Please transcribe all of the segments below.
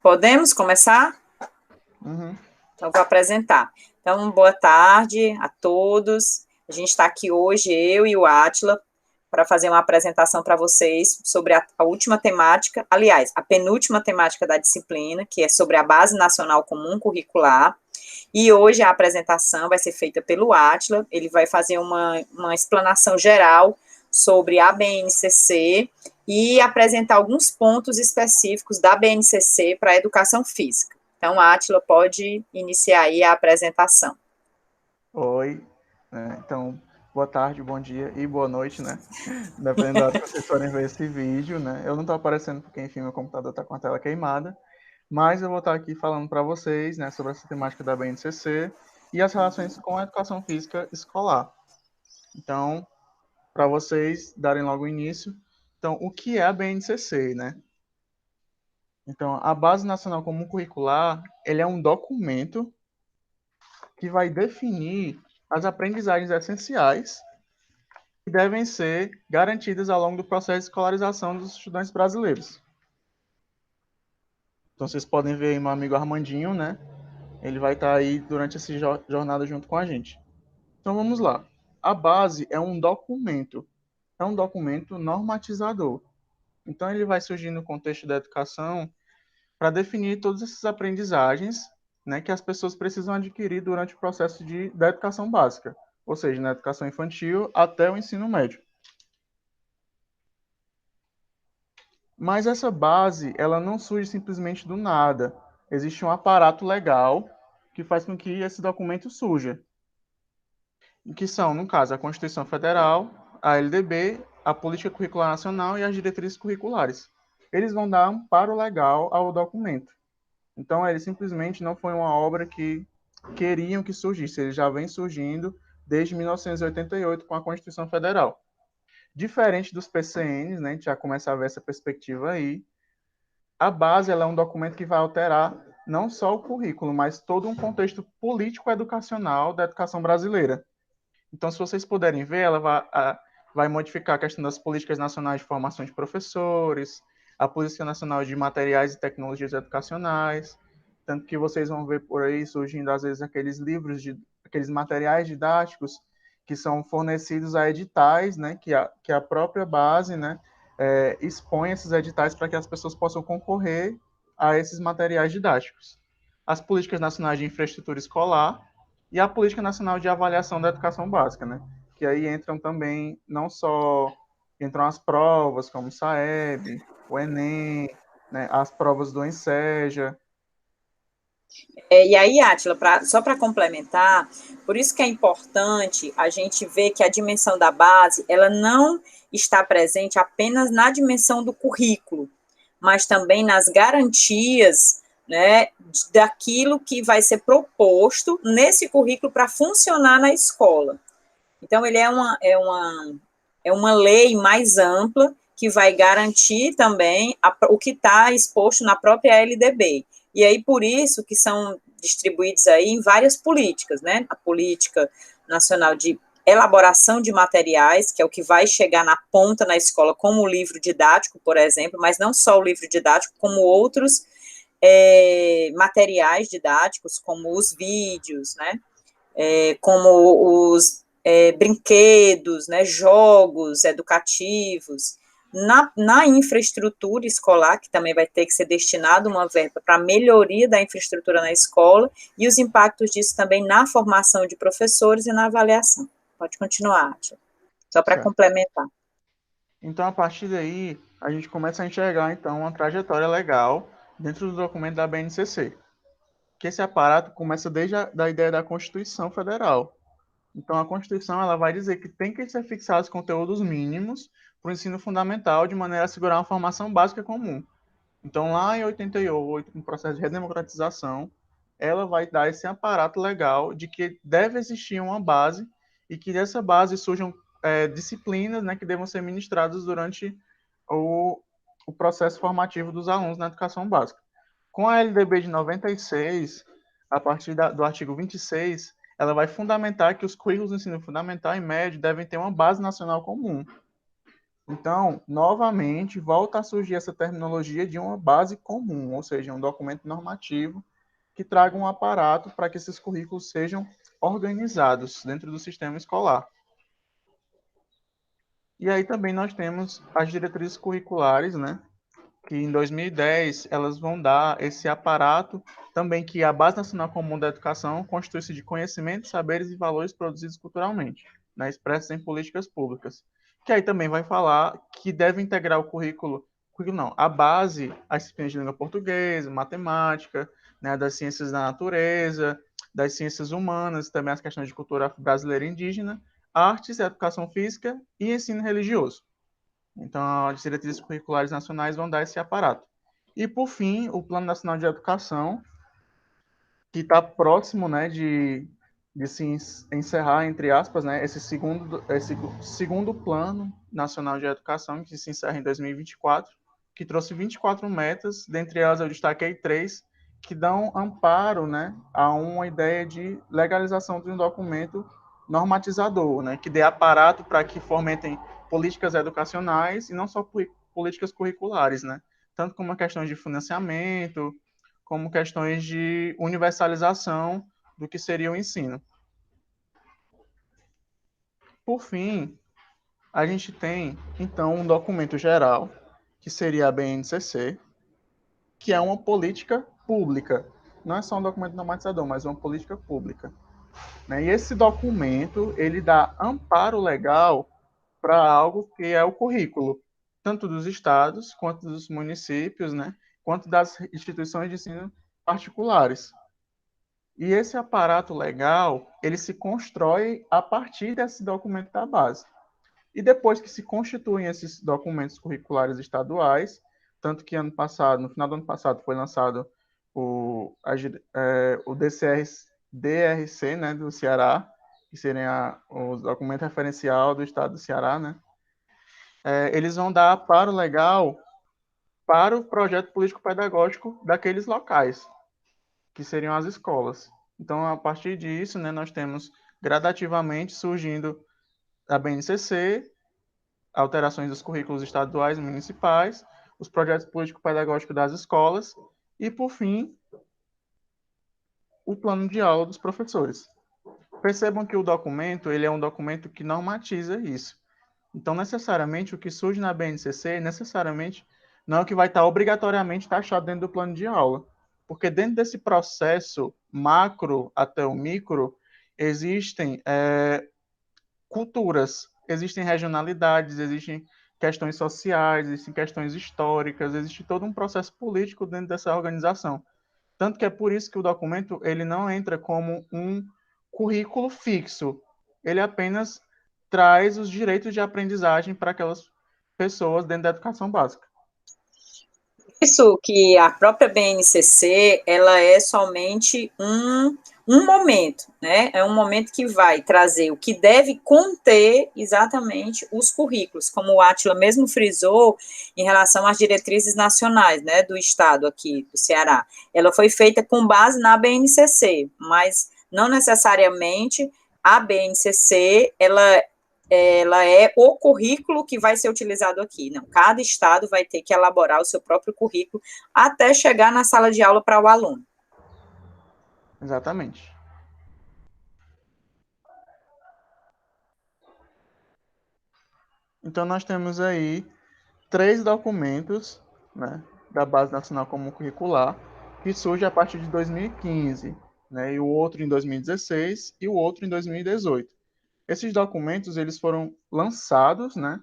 Podemos começar? Uhum. Então, vou apresentar. Então, boa tarde a todos. A gente está aqui hoje, eu e o Átila, para fazer uma apresentação para vocês sobre a última temática, aliás, a penúltima temática da disciplina, que é sobre a Base Nacional Comum Curricular. E hoje a apresentação vai ser feita pelo Átila, ele vai fazer uma explanação geral sobre a BNCC e apresentar alguns pontos específicos da BNCC para a educação física. Então, Átila pode iniciar aí a apresentação. Oi, então, boa tarde, bom dia e boa noite, né? Dependendo da hora que vocês forem ver esse vídeo, né? Eu não estou aparecendo porque, enfim, meu computador está com a tela queimada, mas eu vou estar aqui falando para vocês, né, sobre essa temática da BNCC e as relações com a educação física escolar. Então, para vocês darem logo início, então, o que é a BNCC, né? Então, a Base Nacional Comum Curricular, ele é um documento que vai definir as aprendizagens essenciais que devem ser garantidas ao longo do processo de escolarização dos estudantes brasileiros. Então, vocês podem ver aí meu amigo Armandinho, né? Ele vai estar aí durante essa jornada junto com a gente. Então, vamos lá. A base é um documento normatizador. Então, ele vai surgir no contexto da educação para definir todas essas aprendizagens, né, que as pessoas precisam adquirir durante o processo da educação básica, ou seja, na educação infantil até o ensino médio. Mas essa base, ela não surge simplesmente do nada. Existe um aparato legal que faz com que esse documento surja, que são, no caso, a Constituição Federal, a LDB, a Política Curricular Nacional e as diretrizes curriculares. Eles vão dar amparo legal ao documento. Então, ele simplesmente não foi uma obra que queriam que surgisse, ele já vem surgindo desde 1988 com a Constituição Federal. Diferente dos PCNs, né, a gente já começa a ver essa perspectiva aí, a base ela é um documento que vai alterar não só o currículo, mas todo um contexto político-educacional da educação brasileira. Então, se vocês puderem ver, ela vai modificar a questão das políticas nacionais de formação de professores, a política nacional de materiais e tecnologias educacionais, tanto que vocês vão ver por aí surgindo, às vezes, aqueles livros, aqueles materiais didáticos que são fornecidos a editais, né, que a própria base, né, expõe esses editais para que as pessoas possam concorrer a esses materiais didáticos. As políticas nacionais de infraestrutura escolar e a Política Nacional de Avaliação da Educação Básica, né, que aí entram também, não só entram as provas, como o SAEB, o Enem, né, as provas do ENSEJA. E aí, Átila, só para complementar, por isso que é importante a gente ver que a dimensão da base, ela não está presente apenas na dimensão do currículo, mas também nas garantias, né, daquilo que vai ser proposto nesse currículo para funcionar na escola. Então, ele é uma lei mais ampla que vai garantir também o que está exposto na própria LDB. E aí, por isso que são distribuídos aí em várias políticas, né? A Política Nacional de Elaboração de Materiais, que é o que vai chegar na ponta na escola, como o livro didático, por exemplo, mas não só o livro didático, como outros materiais didáticos, como os vídeos, né? Como os brinquedos, né, jogos educativos, na infraestrutura escolar, que também vai ter que ser destinado uma verba para a melhoria da infraestrutura na escola, e os impactos disso também na formação de professores e na avaliação. Pode continuar, Átila. Só para complementar. Então, a partir daí, a gente começa a enxergar, então, uma trajetória legal dentro do documento da BNCC. Que esse aparato começa desde a ideia da Constituição Federal. Então, a Constituição ela vai dizer que tem que ser fixados conteúdos mínimos para o ensino fundamental de maneira a assegurar uma formação básica comum. Então, lá em 88, no processo de redemocratização, ela vai dar esse aparato legal de que deve existir uma base e que dessa base surjam disciplinas, né, que devam ser ministradas durante o processo formativo dos alunos na educação básica. Com a LDB de 96, a partir do artigo 26, ela vai fundamentar que os currículos do ensino fundamental e médio devem ter uma base nacional comum. Então, novamente, volta a surgir essa terminologia de uma base comum, ou seja, um documento normativo que traga um aparato para que esses currículos sejam organizados dentro do sistema escolar. E aí também nós temos as diretrizes curriculares, né, que em 2010 elas vão dar esse aparato também que a Base Nacional Comum da Educação constitui-se de conhecimentos, saberes e valores produzidos culturalmente, né, expressos em políticas públicas. Que aí também vai falar que deve integrar o currículo não, a base, as disciplinas de língua portuguesa, matemática, né, das ciências da natureza, das ciências humanas, também as questões de cultura brasileira e indígena, artes, educação física e ensino religioso. Então, as diretrizes curriculares nacionais vão dar esse aparato. E, por fim, o Plano Nacional de Educação, que está próximo, né, de se encerrar, entre aspas, né, esse segundo Plano Nacional de Educação, que se encerra em 2024, que trouxe 24 metas, dentre elas eu destaquei 3, que dão amparo, né, a uma ideia de legalização de um documento normatizador, né, que dê aparato para que fomentem políticas educacionais e não só políticas curriculares, né, tanto como questões de financiamento, como questões de universalização do que seria o ensino. Por fim, a gente tem, então, um documento geral, que seria a BNCC, que é uma política pública. Não é só um documento normatizador, mas uma política pública. Né? E esse documento, ele dá amparo legal para algo que é o currículo, tanto dos estados, quanto dos municípios, né? Quanto das instituições de ensino particulares. E esse aparato legal, ele se constrói a partir desse documento da base. E depois que se constituem esses documentos curriculares estaduais, tanto que ano passado, no final do ano passado, foi lançado o DRC, né, do Ceará, que seria o documento referencial do estado do Ceará, né? Eles vão dar amparo legal para o projeto político-pedagógico daqueles locais, que seriam as escolas. Então, a partir disso, né, nós temos gradativamente surgindo a BNCC, alterações dos currículos estaduais e municipais, os projetos político-pedagógicos das escolas e, por fim, o plano de aula dos professores. Percebam que o documento ele é um documento que normatiza isso. Então, necessariamente, o que surge na BNCC, necessariamente, não é o que vai estar obrigatoriamente taxado dentro do plano de aula. Porque dentro desse processo macro até o micro, existem culturas, existem regionalidades, existem questões sociais, existem questões históricas, existe todo um processo político dentro dessa organização. Tanto que é por isso que o documento ele não entra como um currículo fixo. Ele apenas traz os direitos de aprendizagem para aquelas pessoas dentro da educação básica. Isso que a própria BNCC, ela é somente um momento, né? É um momento que vai trazer o que deve conter exatamente os currículos, como o Átila mesmo frisou em relação às diretrizes nacionais, né, do estado aqui do Ceará. Ela foi feita com base na BNCC, mas não necessariamente a BNCC, ela é o currículo que vai ser utilizado aqui. Não, cada estado vai ter que elaborar o seu próprio currículo até chegar na sala de aula para o aluno. Exatamente. Então, nós temos aí 3 documentos, né, da Base Nacional Comum Curricular, que surge a partir de 2015, né, e o outro em 2016 e o outro em 2018. Esses documentos eles foram lançados, né,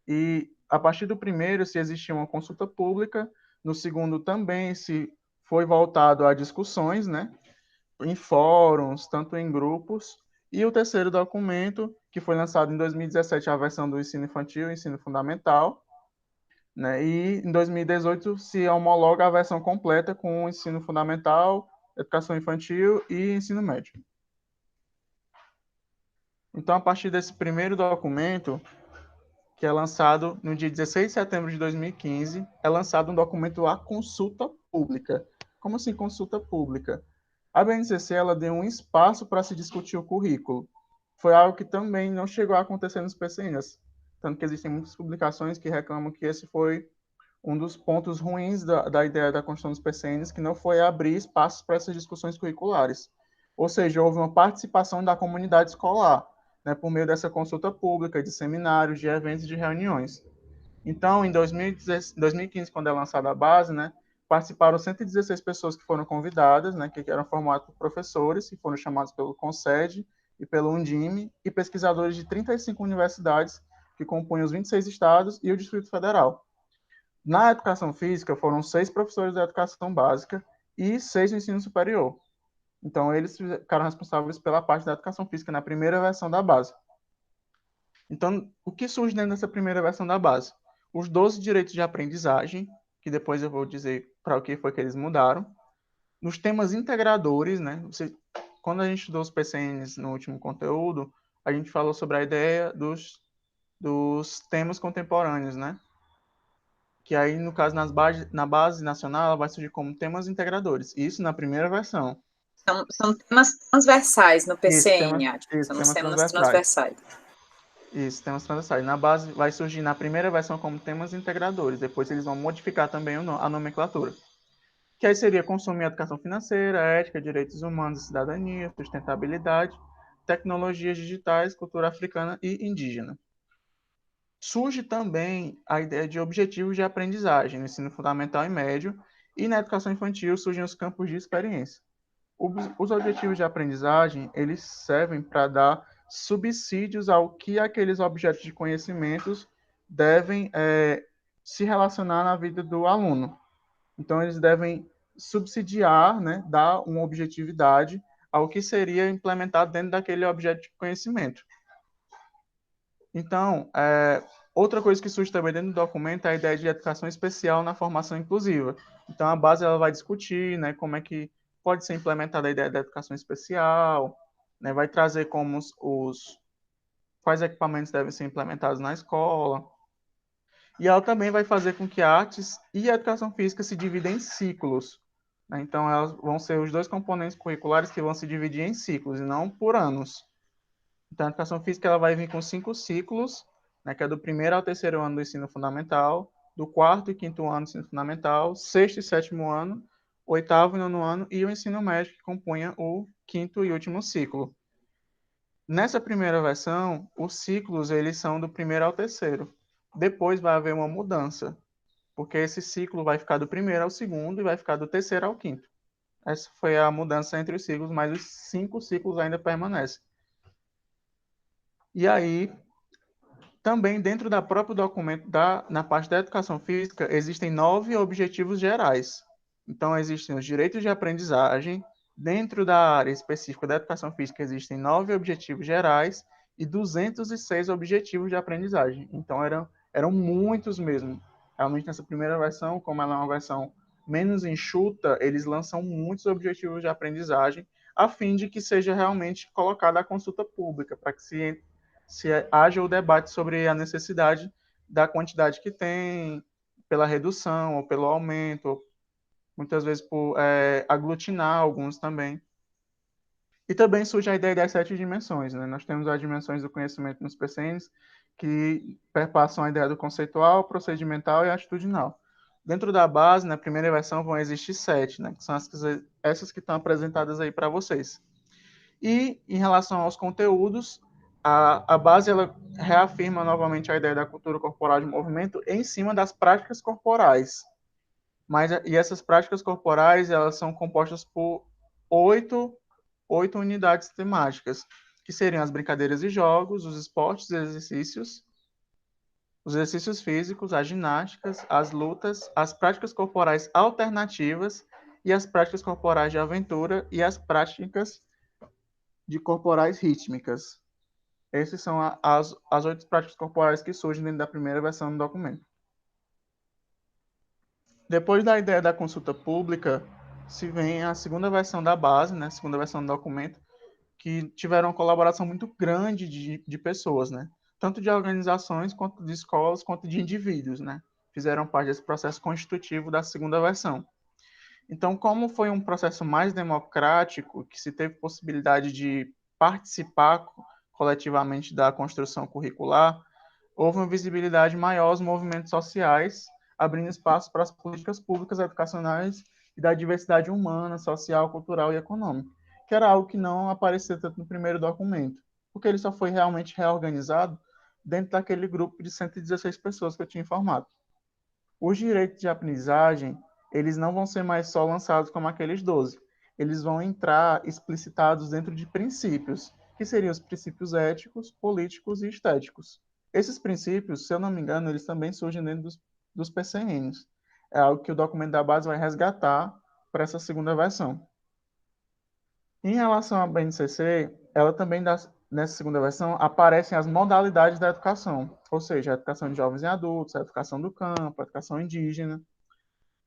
e a partir do primeiro se existia uma consulta pública, no segundo também se foi voltado a discussões, né, em fóruns, tanto em grupos, e o terceiro documento, que foi lançado em 2017, a versão do ensino infantil e ensino fundamental, né? E em 2018 se homologa a versão completa com o ensino fundamental, educação infantil e ensino médio. Então, a partir desse primeiro documento, que é lançado no dia 16 de setembro de 2015, é lançado um documento à consulta pública. Como assim consulta pública? A BNCC ela deu um espaço para se discutir o currículo. Foi algo que também não chegou a acontecer nos PCNs. tanto que existem muitas publicações que reclamam que esse foi um dos pontos ruins da ideia da construção dos PCNs, que não foi abrir espaços para essas discussões curriculares. Ou seja, houve uma participação da comunidade escolar, né, por meio dessa consulta pública, de seminários, de eventos, de reuniões. Então, em 2015, quando é lançada a base, né, participaram 116 pessoas que foram convidadas, né, que eram formadas por professores, que foram chamados pelo CONSED e pelo Undime, e pesquisadores de 35 universidades, que compõem os 26 estados e o Distrito Federal. Na educação física, foram 6 professores da educação básica e 6 do ensino superior. Então, eles ficaram responsáveis pela parte da educação física na primeira versão da base. Então, o que surge dentro dessa primeira versão da base? Os 12 direitos de aprendizagem, que depois eu vou dizer para o que foi que eles mudaram. Nos temas integradores, né? Quando a gente estudou os PCNs no último conteúdo, a gente falou sobre a ideia dos temas contemporâneos, né? Que aí, no caso, na base nacional, ela vai surgir como temas integradores. Isso na primeira versão. São temas transversais no Isso, PCN, isso, são os temas temas transversais. transversais. Isso, temas transversais. Na base vai surgir na primeira versão como temas integradores. Depois eles vão modificar também a nomenclatura. Que aí seria consumo e educação financeira, ética, direitos humanos e cidadania, sustentabilidade, tecnologias digitais, cultura africana e indígena. Surge também a ideia de objetivos de aprendizagem no ensino fundamental e médio, e na educação infantil surgem os campos de experiência. Os objetivos de aprendizagem, eles servem para dar subsídios ao que aqueles objetos de conhecimentos devem se relacionar na vida do aluno. Então, eles devem subsidiar, né, dar uma objetividade ao que seria implementado dentro daquele objeto de conhecimento. Então, outra coisa que surge também dentro do documento é a ideia de educação especial na formação inclusiva. Então, a base ela vai discutir, né, como é que pode ser implementada a ideia da educação especial, né, vai trazer como quais equipamentos devem ser implementados na escola. E ela também vai fazer com que a artes e a educação física se dividam em ciclos, né? Então, elas vão ser os dois componentes curriculares que vão se dividir em ciclos e não por anos. Então, a educação física ela vai vir com 5 ciclos, né, que é do primeiro ao terceiro ano do ensino fundamental, do quarto e quinto ano do ensino fundamental, sexto e sétimo ano, oitavo e nono ano e o ensino médio, que compunha o quinto e último ciclo. Nessa primeira versão, os ciclos eles são do primeiro ao terceiro. Depois vai haver uma mudança, porque esse ciclo vai ficar do primeiro ao segundo e vai ficar do terceiro ao quinto. Essa foi a mudança entre os ciclos, mas os 5 ciclos ainda permanecem. E aí, também dentro da próprio documento, na parte da educação física, existem 9 objetivos gerais. Então, existem os direitos de aprendizagem. Dentro da área específica da educação física, existem 9 objetivos gerais e 206 objetivos de aprendizagem. Então, eram muitos mesmo. Realmente, nessa primeira versão, como ela é uma versão menos enxuta, eles lançam muitos objetivos de aprendizagem, a fim de que seja realmente colocada a consulta pública, para que se haja o debate sobre a necessidade da quantidade que tem, pela redução ou pelo aumento, muitas vezes por aglutinar alguns também. E também surge a ideia das 7 dimensões, né? Nós temos as dimensões do conhecimento nos PCNs, que perpassam a ideia do conceitual, procedimental e atitudinal. Dentro da base, na primeira versão, vão existir 7, né? Que são essas que estão apresentadas aí para vocês. E, em relação aos conteúdos, a base ela reafirma novamente a ideia da cultura corporal de movimento em cima das práticas corporais. E essas práticas corporais elas são compostas por 8 unidades temáticas, que seriam as brincadeiras e jogos, os esportes e exercícios, os exercícios físicos, as ginásticas, as lutas, as práticas corporais alternativas e as práticas corporais de aventura e as práticas de corporais rítmicas. Essas são as 8 práticas corporais que surgem dentro da primeira versão do documento. Depois da ideia da consulta pública, se vem a segunda versão da base, né, a segunda versão do documento, que tiveram uma colaboração muito grande de pessoas, né? Tanto de organizações, quanto de escolas, quanto de indivíduos, né? Fizeram parte desse processo constitutivo da segunda versão. Então, como foi um processo mais democrático, que se teve possibilidade de participar coletivamente da construção curricular, houve uma visibilidade maior aos movimentos sociais, abrindo espaço para as políticas públicas educacionais e da diversidade humana, social, cultural e econômica, que era algo que não aparecia tanto no primeiro documento, porque ele só foi realmente reorganizado dentro daquele grupo de 116 pessoas que eu tinha informado. Os direitos de aprendizagem, eles não vão ser mais só lançados como aqueles 12. Eles vão entrar explicitados dentro de princípios, que seriam os princípios éticos, políticos e estéticos. Esses princípios, se eu não me engano, eles também surgem dentro dos PCNs. É algo que o documento da base vai resgatar para essa segunda versão. Em relação à BNCC, ela também, nessa segunda versão, aparecem as modalidades da educação, ou seja, a educação de jovens e adultos, a educação do campo, a educação indígena,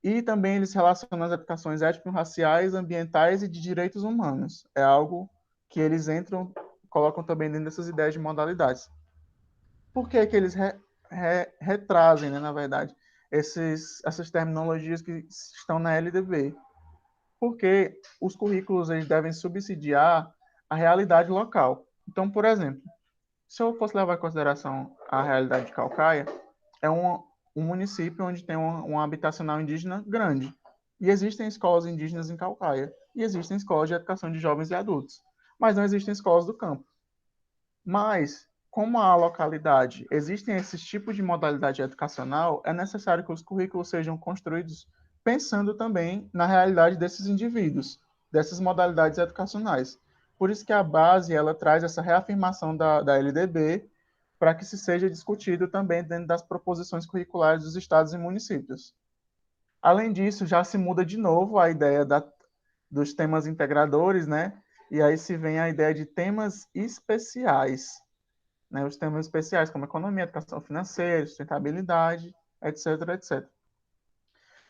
e também eles relacionam as educações étnico-raciais, ambientais e de direitos humanos. É algo que eles entram, colocam também dentro dessas ideias de modalidades. Por que que eles retrazem, né, na verdade, essas terminologias que estão na LDB? Porque os currículos eles devem subsidiar a realidade local. Então, por exemplo, se eu fosse levar em consideração a realidade de Calcaia, é um município onde tem um habitacional indígena grande. E existem escolas indígenas em Calcaia. E existem escolas de educação de jovens e adultos. Mas não existem escolas do campo. Mas, como a localidade existem esses tipos de modalidade educacional, é necessário que os currículos sejam construídos pensando também na realidade desses indivíduos, dessas modalidades educacionais. Por isso que a base ela traz essa reafirmação da LDB para que se seja discutido também dentro das proposições curriculares dos estados e municípios. Além disso, já se muda de novo a ideia dos temas integradores, né? E aí se vem a ideia de temas especiais, né, os temas especiais como economia, educação financeira, sustentabilidade, etc, etc.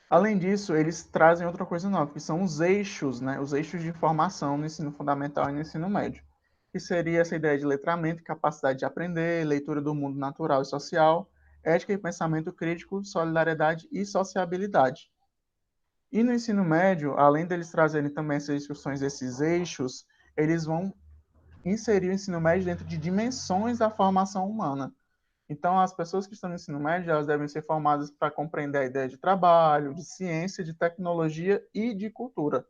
Além disso, eles trazem outra coisa nova, que são os eixos, né, os eixos de informação no ensino fundamental e no ensino médio, que seria essa ideia de letramento, capacidade de aprender, leitura do mundo natural e social, ética e pensamento crítico, solidariedade e sociabilidade. E no ensino médio, além deles trazerem também essas discussões, esses eixos, eles vão inserir o ensino médio dentro de dimensões da formação humana. Então, as pessoas que estão no ensino médio, elas devem ser formadas para compreender a ideia de trabalho, de ciência, de tecnologia e de cultura.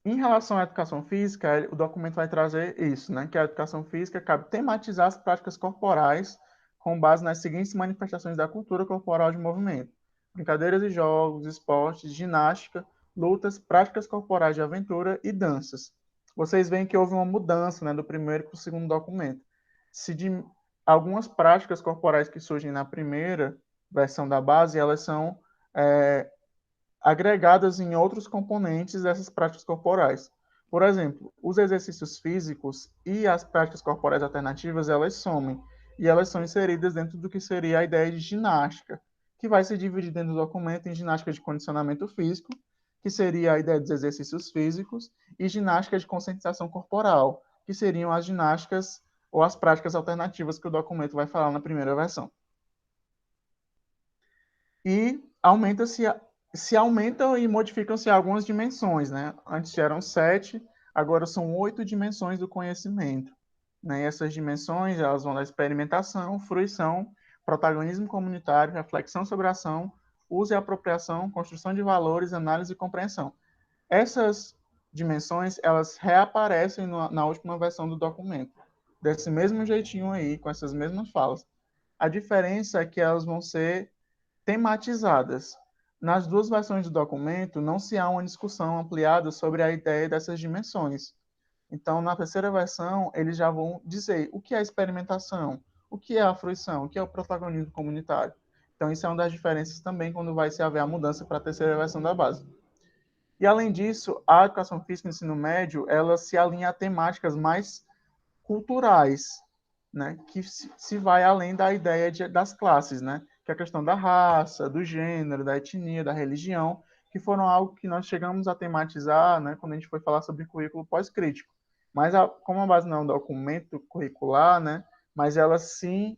Em relação à educação física, o documento vai trazer isso, né? Que a educação física cabe tematizar as práticas corporais com base nas seguintes manifestações da cultura corporal de movimento: brincadeiras e jogos, esportes, ginástica, lutas, práticas corporais de aventura e danças. Vocês veem que houve uma mudança, né, do primeiro para o segundo documento. Se de algumas práticas corporais que surgem na primeira versão da base, elas são agregadas em outros componentes dessas práticas corporais. Por exemplo, os exercícios físicos e as práticas corporais alternativas, elas somem e elas são inseridas dentro do que seria a ideia de ginástica, que vai se dividir dentro do documento em ginástica de condicionamento físico, que seria a ideia dos exercícios físicos, e ginástica de conscientização corporal, que seriam as ginásticas ou as práticas alternativas que o documento vai falar na primeira versão. E se aumentam e modificam-se algumas dimensões, né? Antes eram 7, agora são 8 dimensões do conhecimento. Né? E essas dimensões elas vão da experimentação, fruição, protagonismo comunitário, reflexão sobre a ação, uso e apropriação, construção de valores, análise e compreensão. Essas dimensões elas reaparecem na última versão do documento, desse mesmo jeitinho aí, com essas mesmas falas. A diferença é que elas vão ser tematizadas. Nas duas versões do documento, não se há uma discussão ampliada sobre a ideia dessas dimensões. Então, na terceira versão, eles já vão dizer o que é a experimentação, o que é a fruição, o que é o protagonismo comunitário. Então, isso é uma das diferenças também quando vai se haver a mudança para a terceira versão da base. E, além disso, a educação física no ensino médio, ela se alinha a temáticas mais culturais, né, que se vai além da ideia das classes, né, que é a questão da raça, do gênero, da etnia, da religião, que foram algo que nós chegamos a tematizar, né, quando a gente foi falar sobre currículo pós-crítico. Mas como a base não é um documento curricular, né, mas ela sim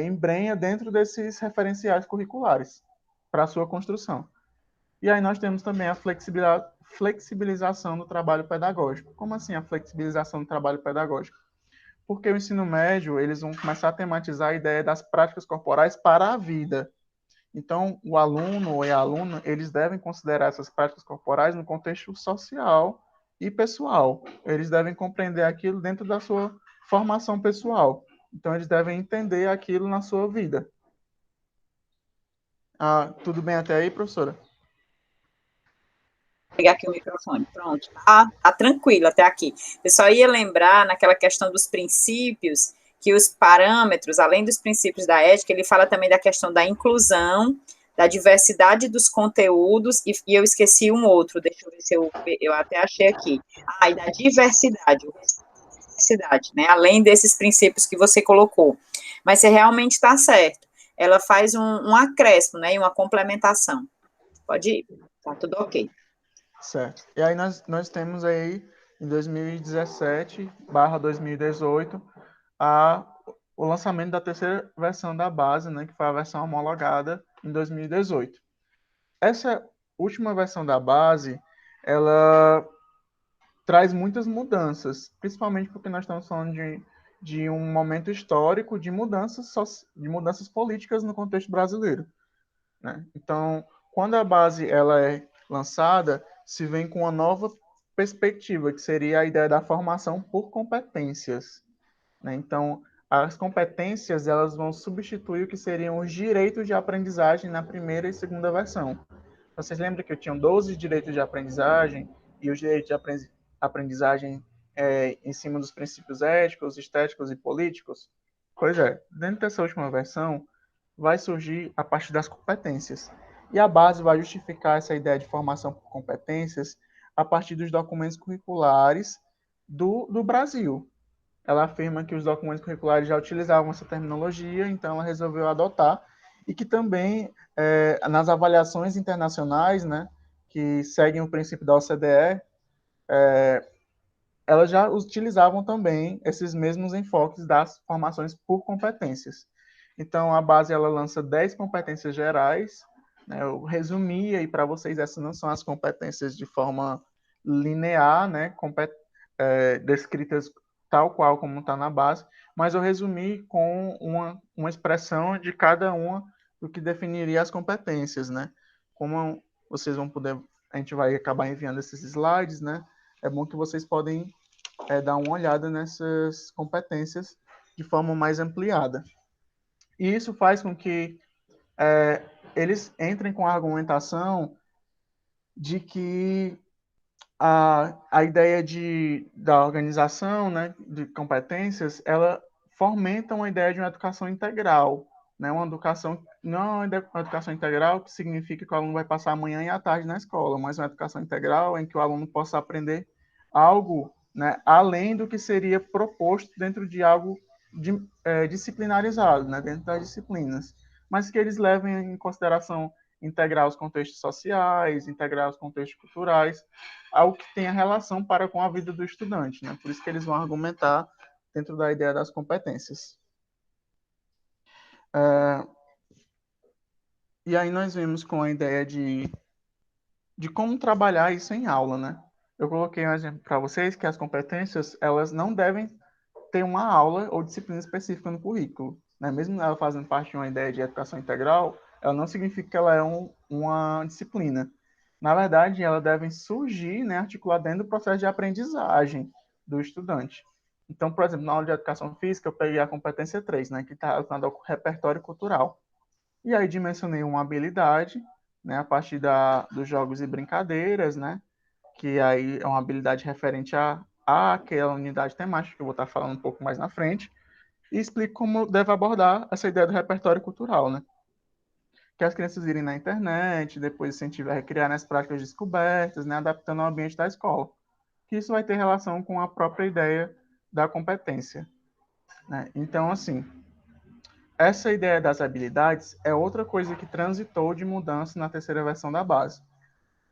embrenha dentro desses referenciais curriculares para a sua construção. E aí nós temos também a flexibilização do trabalho pedagógico. Como assim a flexibilização do trabalho pedagógico? porque o ensino médio, eles vão começar a tematizar a ideia das práticas corporais para a vida. Então, o aluno ou a aluna, eles devem considerar essas práticas corporais no contexto social e pessoal. Eles devem compreender aquilo dentro da sua formação pessoal. Então, eles devem entender aquilo na sua vida. Tudo bem até aí, professora? Pegar aqui o microfone, pronto, tá tranquilo até aqui. Eu só ia lembrar naquela questão dos princípios, que os parâmetros, além dos princípios da ética, ele fala também da questão da inclusão, da diversidade dos conteúdos, e eu esqueci um outro, deixa eu ver se eu até achei aqui. E da diversidade, né, além desses princípios que você colocou. Mas você realmente está certo, ela faz um acréscimo, né, e uma complementação. Pode ir, tá tudo ok. Certo. E aí nós temos aí, em 2017/2018, o lançamento da terceira versão da base, né, que foi a versão homologada em 2018. Essa última versão da base, ela traz muitas mudanças, principalmente porque nós estamos falando de um momento histórico de mudanças políticas no contexto brasileiro, né? Então, quando a base ela é lançada, se vem com uma nova perspectiva, que seria a ideia da formação por competências, né? Então, as competências elas vão substituir o que seriam os direitos de aprendizagem na primeira e segunda versão. Vocês lembram que eu tinha 12 direitos de aprendizagem e os direitos de aprendizagem em cima dos princípios éticos, estéticos e políticos? Pois é, dentro dessa última versão, vai surgir a partir das competências. E a base vai justificar essa ideia de formação por competências a partir dos documentos curriculares do Brasil. Ela afirma que os documentos curriculares já utilizavam essa terminologia, então ela resolveu adotar, e que também, nas avaliações internacionais, né, que seguem o princípio da OCDE, elas já utilizavam também esses mesmos enfoques das formações por competências. Então, a base ela lança 10 competências gerais, né, eu resumi aí para vocês, essas não são as competências de forma linear, né, descritas tal qual como está na base, mas eu resumi com uma expressão de cada uma do que definiria as competências, né? Como vocês vão poder, a gente vai acabar enviando esses slides, né? É bom que vocês podem dar uma olhada nessas competências de forma mais ampliada. E isso faz com que eles entrem com a argumentação de que a ideia da organização, né, de competências, ela fomenta uma ideia de uma educação integral, né, uma educação não é uma educação integral que significa que o aluno vai passar a manhã e a tarde na escola, mas uma educação integral em que o aluno possa aprender algo, né, além do que seria proposto dentro de algo disciplinarizado, né, dentro das disciplinas, mas que eles levem em consideração integrar os contextos sociais, integrar os contextos culturais, algo que tenha relação para com a vida do estudante, né? Por isso que eles vão argumentar dentro da ideia das competências. E aí nós vemos com a ideia de como trabalhar isso em aula, né? Eu coloquei um exemplo para vocês que as competências, elas não devem ter uma aula ou disciplina específica no currículo, né? Mesmo ela fazendo parte de uma ideia de educação integral, ela não significa que ela é uma disciplina. Na verdade, elas devem surgir, né, articular dentro do processo de aprendizagem do estudante. Então, por exemplo, na aula de educação física, eu peguei a competência 3, né, que está relacionada ao repertório cultural. E aí dimensionei uma habilidade, né, a partir dos jogos e brincadeiras, né, que aí é uma habilidade referente a aquela unidade temática, que eu vou estar falando um pouco mais na frente, e explico como deve abordar essa ideia do repertório cultural, né? Que as crianças irem na internet, depois incentivar a recriar nas práticas descobertas, né, adaptando ao ambiente da escola. Que isso vai ter relação com a própria ideia da competência, né? Então, assim, essa ideia das habilidades é outra coisa que transitou de mudança na terceira versão da base.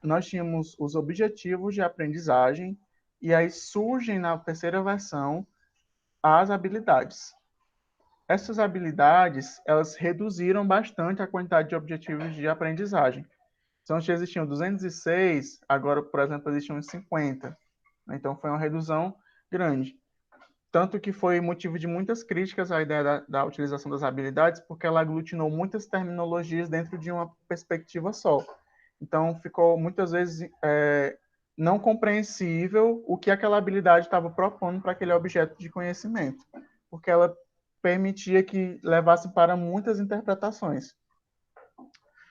Nós tínhamos os objetivos de aprendizagem e aí surgem na terceira versão as habilidades. Essas habilidades, elas reduziram bastante a quantidade de objetivos de aprendizagem. Então, antes existiam 206, agora, por exemplo, existem uns 50. Então, foi uma redução grande. Tanto que foi motivo de muitas críticas à ideia da utilização das habilidades, porque ela aglutinou muitas terminologias dentro de uma perspectiva só. Então, ficou muitas vezes não compreensível o que aquela habilidade estava propondo para aquele objeto de conhecimento, porque ela permitia que levasse para muitas interpretações.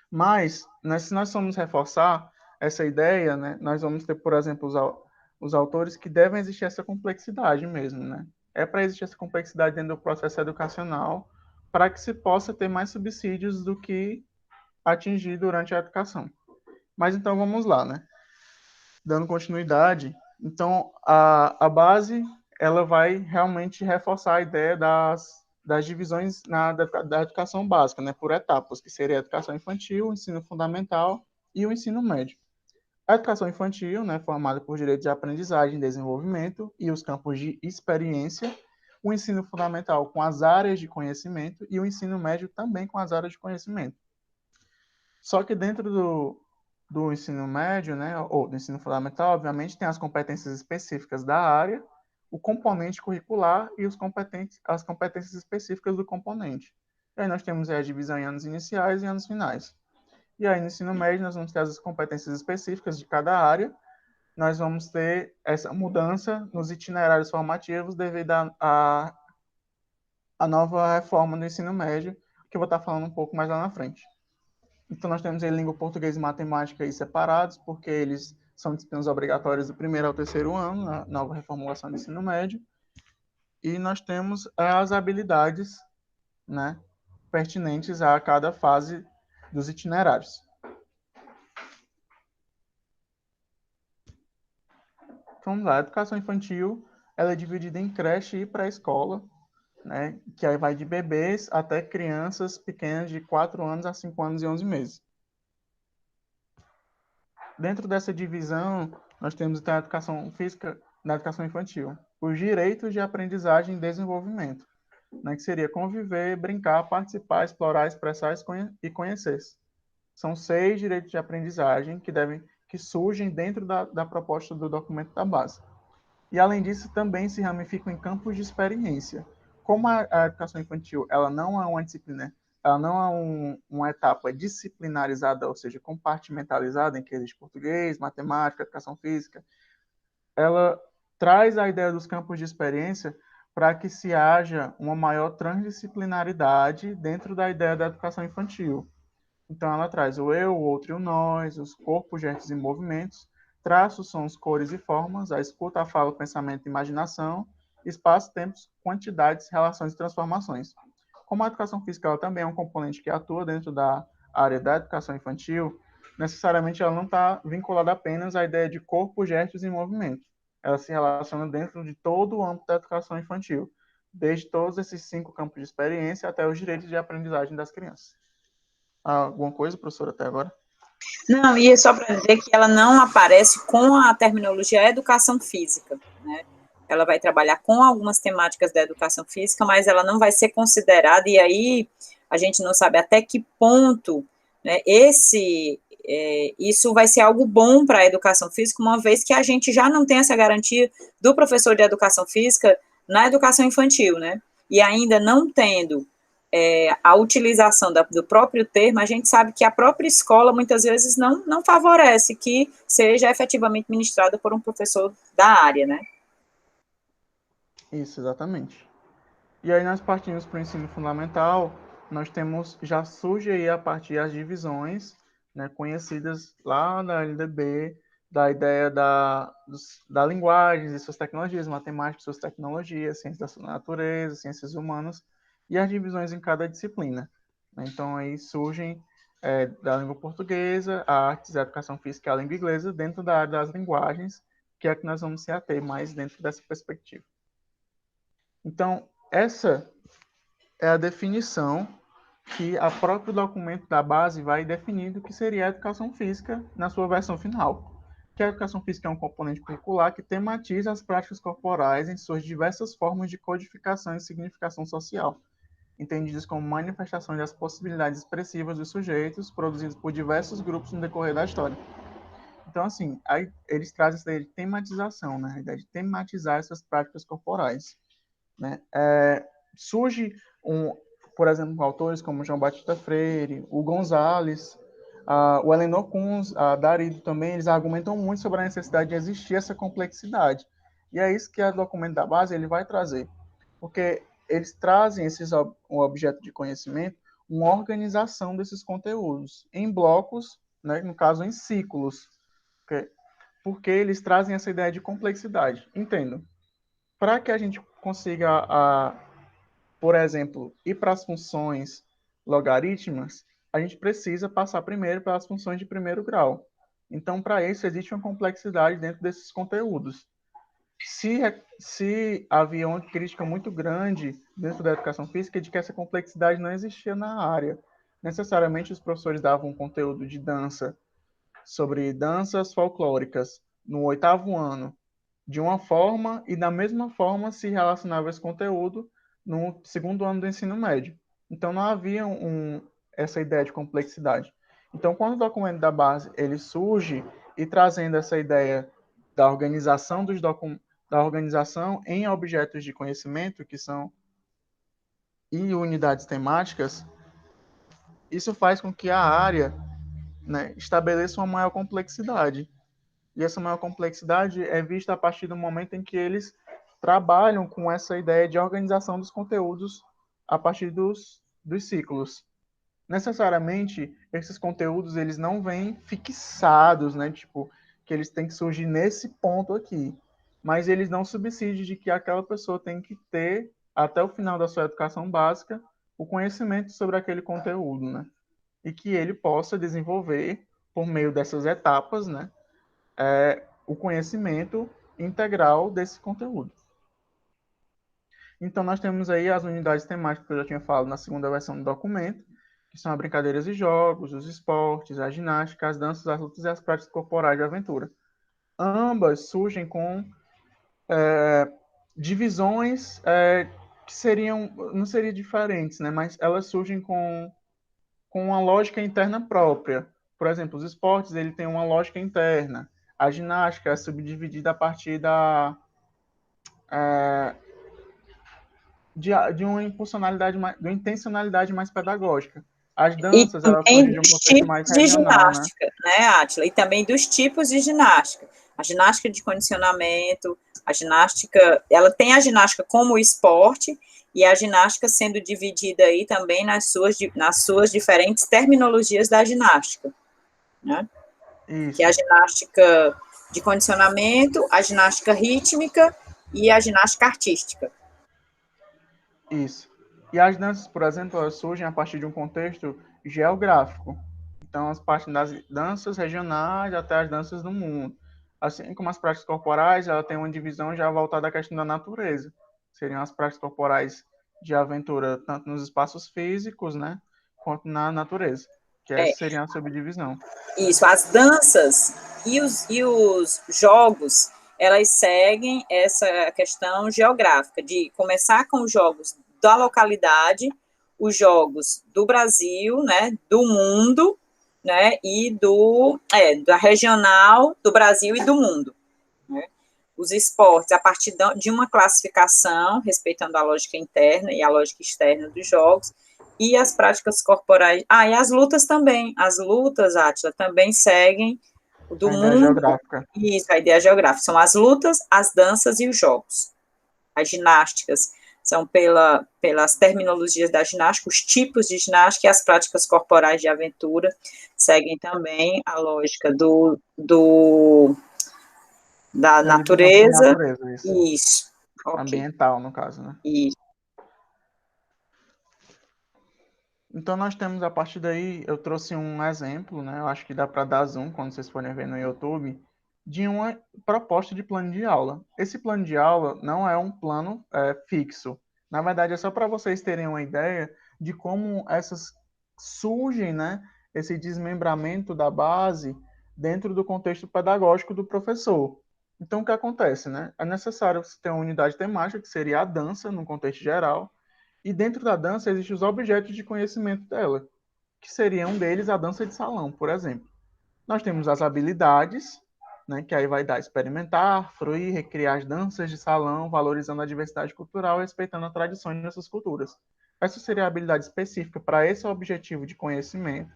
Mas, né, se nós formos reforçar essa ideia, né, nós vamos ter, por exemplo, os autores que devem existir essa complexidade mesmo, né? É para existir essa complexidade dentro do processo educacional para que se possa ter mais subsídios do que atingir durante a educação. Mas então vamos lá, né? Dando continuidade, então a base ela vai realmente reforçar a ideia das divisões da educação básica, né, por etapas, que seria a educação infantil, o ensino fundamental e o ensino médio. A educação infantil, né, formada por direitos de aprendizagem e desenvolvimento e os campos de experiência, o ensino fundamental com as áreas de conhecimento e o ensino médio também com as áreas de conhecimento. Só que dentro do ensino médio, né, ou do ensino fundamental, obviamente, tem as competências específicas da área, o componente curricular e as competências específicas do componente. E aí nós temos a divisão em anos iniciais e anos finais. E aí no ensino médio nós vamos ter as competências específicas de cada área, nós vamos ter essa mudança nos itinerários formativos devido à nova reforma do ensino médio, que eu vou estar falando um pouco mais lá na frente. Então, nós temos aí língua portuguesa e matemática aí separados, porque eles são disciplinas obrigatórias do primeiro ao terceiro ano, na nova reformulação do ensino médio. E nós temos as habilidades, né, pertinentes a cada fase dos itinerários. Então, vamos lá. A educação infantil ela é dividida em creche e pré-escola, né, que aí vai de bebês até crianças pequenas de 4 anos a 5 anos e 11 meses. Dentro dessa divisão, nós temos então, a educação física na educação infantil, os direitos de aprendizagem e desenvolvimento, né, que seria conviver, brincar, participar, explorar, expressar e conhecer-se. São 6 direitos de aprendizagem que surgem dentro da proposta do documento da base. E, além disso, também se ramificam em campos de experiência. Como a educação infantil ela não é uma disciplina, ela não é uma etapa disciplinarizada, ou seja, compartimentalizada, em que existe português, matemática, educação física, ela traz a ideia dos campos de experiência para que se haja uma maior transdisciplinaridade dentro da ideia da educação infantil. Então, ela traz o eu, o outro e o nós, os corpos, gestos e movimentos, traços, sons, cores e formas, a escuta, a fala, o pensamento e imaginação, espaço, tempos, quantidades, relações e transformações. Como a educação física ela também é um componente que atua dentro da área da educação infantil, necessariamente ela não está vinculada apenas à ideia de corpo, gestos e movimentos. Ela se relaciona dentro de todo o âmbito da educação infantil, desde todos esses 5 campos de experiência até os direitos de aprendizagem das crianças. Alguma coisa, professora, até agora? Não, e é só para dizer que ela não aparece com a terminologia educação física, né? Ela vai trabalhar com algumas temáticas da educação física, mas ela não vai ser considerada, e aí a gente não sabe até que ponto, né, isso vai ser algo bom para a educação física, uma vez que a gente já não tem essa garantia do professor de educação física na educação infantil, né? E ainda não tendo a utilização do próprio termo, a gente sabe que a própria escola muitas vezes não favorece que seja efetivamente ministrada por um professor da área, né? Isso, exatamente. E aí nós partimos para o ensino fundamental, nós temos, já surge aí a partir das divisões, né, conhecidas lá na LDB, da ideia da linguagem e suas tecnologias, matemática e suas tecnologias, ciências da natureza, ciências humanas, e as divisões em cada disciplina. Então aí surgem da língua portuguesa, a artes, a educação física e a língua inglesa, dentro da área das linguagens, que é que nós vamos se ater mais dentro dessa perspectiva. Então, essa é a definição que a próprio documento da base vai definindo o que seria a educação física na sua versão final. Que a educação física é um componente curricular que tematiza as práticas corporais em suas diversas formas de codificação e significação social, entendidas como manifestações das possibilidades expressivas dos sujeitos produzidos por diversos grupos no decorrer da história. Então, assim, aí eles trazem essa ideia de tematização, né? A ideia de tematizar essas práticas corporais. né? Surge, por exemplo, autores como João Batista Freire, o Gonzalez, o Eleanor Kunz, a Darido também, eles argumentam muito sobre a necessidade de existir essa complexidade. E é isso que o documento da base ele vai trazer. Porque eles trazem um objeto de conhecimento, uma organização desses conteúdos em blocos, né, no caso em ciclos, porque eles trazem essa ideia de complexidade. Entendo. Para que a gente consiga, por exemplo, ir para as funções logarítmicas, a gente precisa passar primeiro pelas funções de primeiro grau. Então, para isso, existe uma complexidade dentro desses conteúdos. Se havia uma crítica muito grande dentro da educação física de que essa complexidade não existia na área. Necessariamente, os professores davam um conteúdo de dança sobre danças folclóricas no 8º ano de uma forma e da mesma forma se relacionava esse conteúdo no 2º ano do ensino médio. Então não havia essa ideia de complexidade. Então quando o documento da base ele surge e trazendo essa ideia da organização da organização em objetos de conhecimento que são e unidades temáticas, isso faz com que a área, né, estabeleça uma maior complexidade. E essa maior complexidade é vista a partir do momento em que eles trabalham com essa ideia de organização dos conteúdos a partir dos ciclos. Necessariamente, esses conteúdos eles não vêm fixados, né? Tipo, que eles têm que surgir nesse ponto aqui. Mas eles não subsidam de que aquela pessoa tem que ter, até o final da sua educação básica, o conhecimento sobre aquele conteúdo, né? E que ele possa desenvolver, por meio dessas etapas, né? O conhecimento integral desse conteúdo. Então, nós temos aí as unidades temáticas que eu já tinha falado na segunda versão do documento, que são as brincadeiras e jogos, os esportes, a ginástica, as danças, as lutas e as práticas corporais de aventura. Ambas surgem com divisões que não seriam diferentes, né? Mas elas surgem com uma lógica interna própria. Por exemplo, os esportes ele tem uma lógica interna. A ginástica é subdividida a partir de uma impulsionalidade, de uma intencionalidade mais pedagógica. As E danças, elas também surgem de um dos contexto mais tipos de regional, né? ginástica, né, Átila? E também dos tipos de ginástica. A ginástica de condicionamento, a ginástica, ela tem a ginástica como esporte e a ginástica sendo dividida aí também nas suas diferentes terminologias da ginástica, né? Que é a Isso, ginástica de condicionamento, a ginástica rítmica e a ginástica artística. isso. E as danças, por exemplo, elas surgem a partir de um contexto geográfico. Então, as partes das danças regionais até as danças do mundo. Assim como as práticas corporais, ela tem uma divisão já voltada à questão da natureza. Seriam as práticas corporais de aventura, tanto nos espaços físicos, né, quanto na natureza, que É, essa seria a subdivisão. isso, as danças e os jogos, elas seguem essa questão geográfica, de começar com os jogos da localidade, os jogos do Brasil, né, do mundo, né, e da regional, do Brasil e do mundo. Né? Os esportes, a partir de uma classificação, respeitando a lógica interna e a lógica externa dos jogos, e as práticas corporais. E as lutas também. As lutas, Átila, também seguem do A ideia mundo. geográfica. Isso, a ideia geográfica. São as lutas, as danças e os jogos. As ginásticas são pelas terminologias da ginástica, os tipos de ginástica e as práticas corporais de aventura seguem também a lógica da Da divisão por natureza. natureza, isso. Isso. Ok. Ambiental, no caso, né? Isso. Então, nós temos, a partir daí, eu trouxe um exemplo, né? Eu acho que dá para dar zoom, quando vocês forem ver no YouTube, de uma proposta de plano de aula. Esse plano de aula não é um plano fixo. Na verdade, é só para vocês terem uma ideia de como essas surgem, né? Esse desmembramento da base dentro do contexto pedagógico do professor. Então, o que acontece, né? É necessário você ter uma unidade temática, que seria a dança, no contexto geral, e dentro da dança existem os objetos de conhecimento dela, que seriam deles a dança de salão, por exemplo. Nós temos as habilidades, né, que aí vai dar experimentar, fruir, recriar as danças de salão, valorizando a diversidade cultural e respeitando a tradição dessas culturas. Essa seria a habilidade específica para esse objetivo de conhecimento,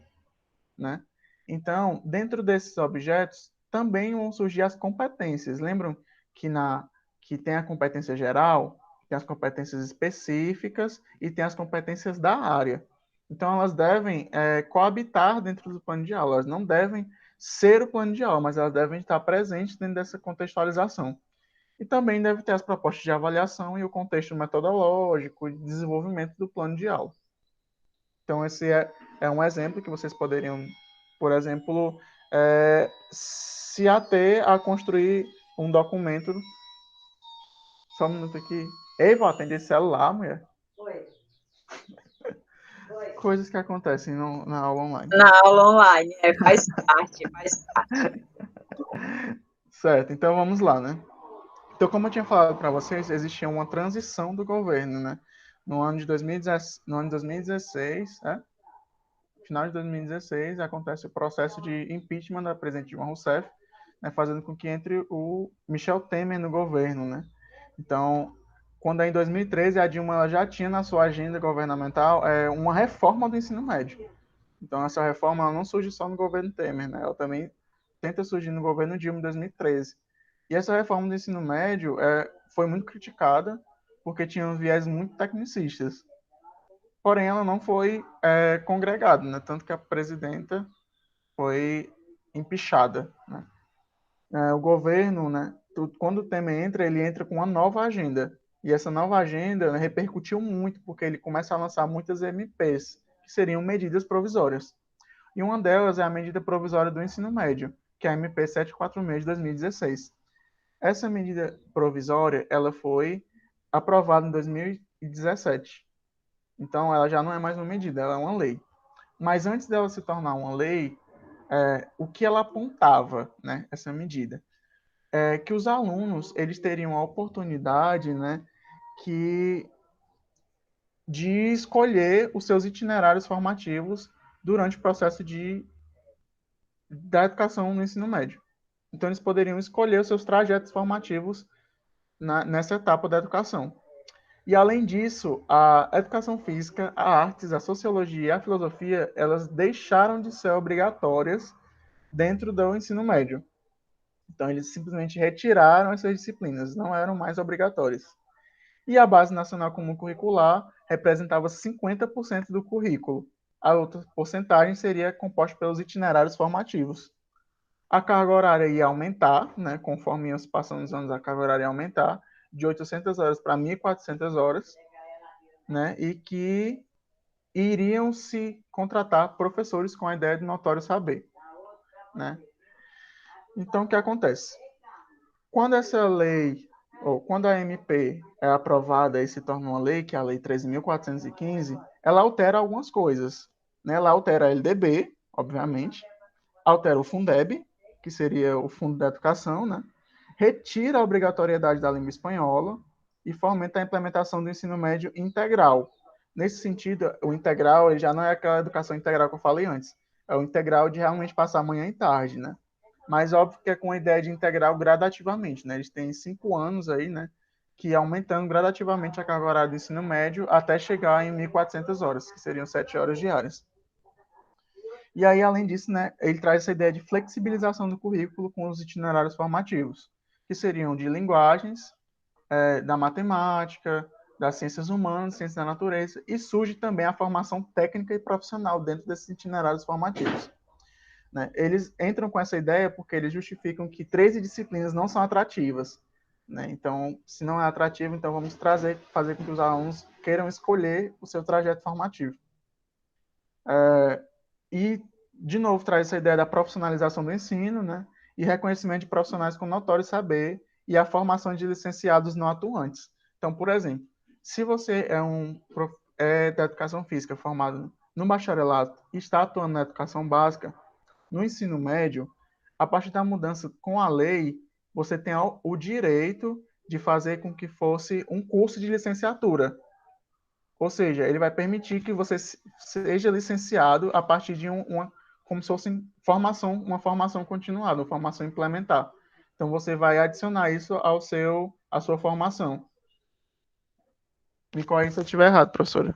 né? Então, dentro desses objetos, também vão surgir as competências. Lembram que, que tem a competência geral, tem as competências específicas e tem as competências da área. Então, elas devem coabitar dentro do plano de aula. Elas não devem ser o plano de aula, mas elas devem estar presentes dentro dessa contextualização. E também deve ter as propostas de avaliação e o contexto metodológico e desenvolvimento do plano de aula. Então, esse é um exemplo que vocês poderiam, por exemplo, se ater a construir um documento. Só um minuto aqui. Ei, vó, atende esse celular, mulher. Oi. Coisas que acontecem na aula online. Na aula online, faz parte, faz parte. Certo, então vamos lá, né? Então, como eu tinha falado para vocês, existia uma transição do governo, né? No ano de 2016, final de 2016, acontece o processo de impeachment da presidente Dilma Rousseff, né, fazendo com que entre o Michel Temer no governo, né? Então, quando em 2013 a Dilma já tinha na sua agenda governamental uma reforma do ensino médio. Então, essa reforma não surge só no governo Temer, né? Ela também tenta surgir no governo Dilma em 2013. E essa reforma do ensino médio foi muito criticada porque tinha um viés muito tecnicistas. Porém, ela não foi congregada, né? Tanto que a presidenta foi empichada, né? O governo, né, quando o Temer entra, ele entra com uma nova agenda. E essa nova agenda, né, repercutiu muito, porque ele começa a lançar muitas MPs, que seriam medidas provisórias. E uma delas é a medida provisória do ensino médio, que é a MP 746 de 2016. Essa medida provisória, ela foi aprovada em 2017. Então, ela já não é mais uma medida, ela é uma lei. Mas antes dela se tornar uma lei, o que ela apontava, né, essa medida? É que os alunos eles teriam a oportunidade, né, de escolher os seus itinerários formativos durante o processo da educação no ensino médio. Então, eles poderiam escolher os seus trajetos formativos nessa etapa da educação. E, além disso, a educação física, a artes, a sociologia e a filosofia, elas deixaram de ser obrigatórias dentro do ensino médio. Então, eles simplesmente retiraram essas disciplinas, não eram mais obrigatórias. E a Base Nacional Comum Curricular representava 50% do currículo. A outra porcentagem seria composta pelos itinerários formativos. A carga horária ia aumentar, né, conforme iam se passando os anos, a carga horária ia aumentar de 800 horas para 1.400 horas, né, e que iriam se contratar professores com a ideia de notório saber, né? Então, o que acontece? Quando essa lei, ou quando a MP é aprovada e se torna uma lei, que é a Lei 13.415, ela altera algumas coisas, né? Ela altera a LDB, obviamente, altera o Fundeb, que seria o Fundo da Educação, né? Retira a obrigatoriedade da língua espanhola e fomenta a implementação do ensino médio integral. Nesse sentido, o integral ele já não é aquela educação integral que eu falei antes. É o integral de realmente passar manhã e tarde, né? Mas óbvio que é com a ideia de integral gradativamente, né? Eles têm 5 anos aí, né? Que aumentando gradativamente a carga horária do ensino médio até chegar em 1.400 horas, que seriam 7 horas diárias. E aí, além disso, né, ele traz essa ideia de flexibilização do currículo com os itinerários formativos, que seriam de linguagens, da matemática, das ciências humanas, ciências da natureza, e surge também a formação técnica e profissional dentro desses itinerários formativos. Né? Eles entram com essa ideia porque eles justificam que 13 disciplinas não são atrativas. Né? Então, se não é atrativo, então vamos fazer com que os alunos queiram escolher o seu trajeto formativo. E, de novo, traz essa ideia da profissionalização do ensino, né? E reconhecimento de profissionais com notório saber e a formação de licenciados não atuantes. Então, por exemplo, se você é da educação física formado no bacharelato e está atuando na educação básica, no ensino médio, a partir da mudança com a lei, você tem o direito de fazer com que fosse um curso de licenciatura. Ou seja, ele vai permitir que você seja licenciado a partir de como se fosse uma formação continuada, uma formação implementar. Então, você vai adicionar isso à sua formação. Me corrija se eu estiver errado, professora.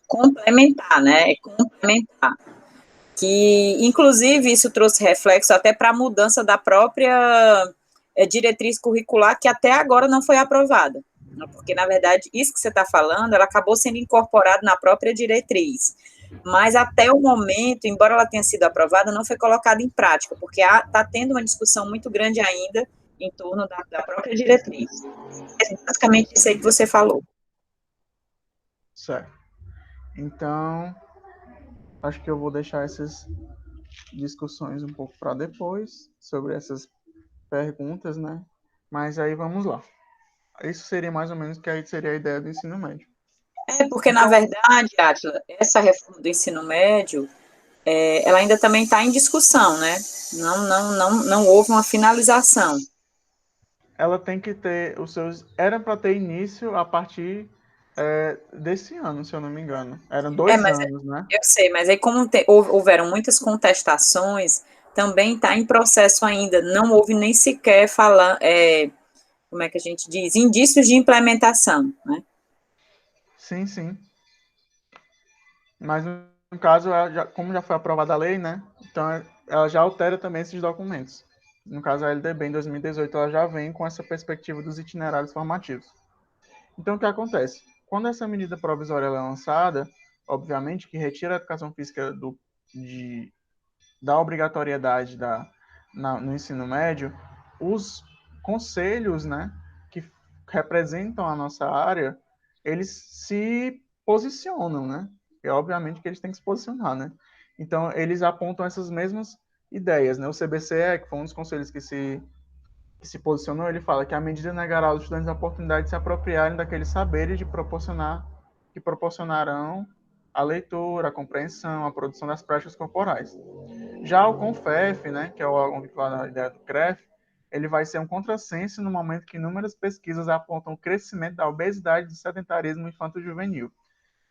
Complementar, né? É complementar. Que, inclusive, isso trouxe reflexo até para a mudança da própria diretriz curricular, que até agora não foi aprovada. Porque, na verdade, isso que você está falando, ela acabou sendo incorporada na própria diretriz. Mas, até o momento, embora ela tenha sido aprovada, não foi colocada em prática, porque está tendo uma discussão muito grande ainda em torno da própria diretriz. É basicamente isso aí que você falou. Certo. Então, acho que eu vou deixar essas discussões um pouco para depois, sobre essas perguntas, né? Mas aí vamos lá. Isso seria mais ou menos que aí seria a ideia do ensino médio. É, porque, na Então, verdade, Átila, essa reforma do ensino médio, ela ainda também está em discussão, né? Não houve uma finalização. ela tem que ter os seus. Era para ter início a partir desse ano, se eu não me engano. Eram É, dois mas anos, né? eu sei, mas aí como houveram muitas contestações, também está em processo ainda. Não houve nem sequer falar, como é que a gente diz, indícios de implementação, né? Sim, sim. Mas no caso, como já foi aprovada a lei, né? Então ela já altera também esses documentos. No caso, a LDB em 2018 ela já vem com essa perspectiva dos itinerários formativos. Então, o que acontece? Quando essa medida provisória é lançada, obviamente que retira a educação física da obrigatoriedade no ensino médio, os conselhos, né, que representam a nossa área, eles se posicionam, né? E obviamente que eles têm que se posicionar, né? Então, eles apontam essas mesmas ideias, né? O CBCE, que foi um dos conselhos que se posicionou, ele fala que a medida negará aos estudantes a oportunidade de se apropriarem daqueles saberes que proporcionarão a leitura, a compreensão, a produção das práticas corporais. Já o CONFEF, né, que é o órgão vinculado à ideia do CREF, ele vai ser um contrassenso no momento que inúmeras pesquisas apontam o crescimento da obesidade e do sedentarismo infanto-juvenil,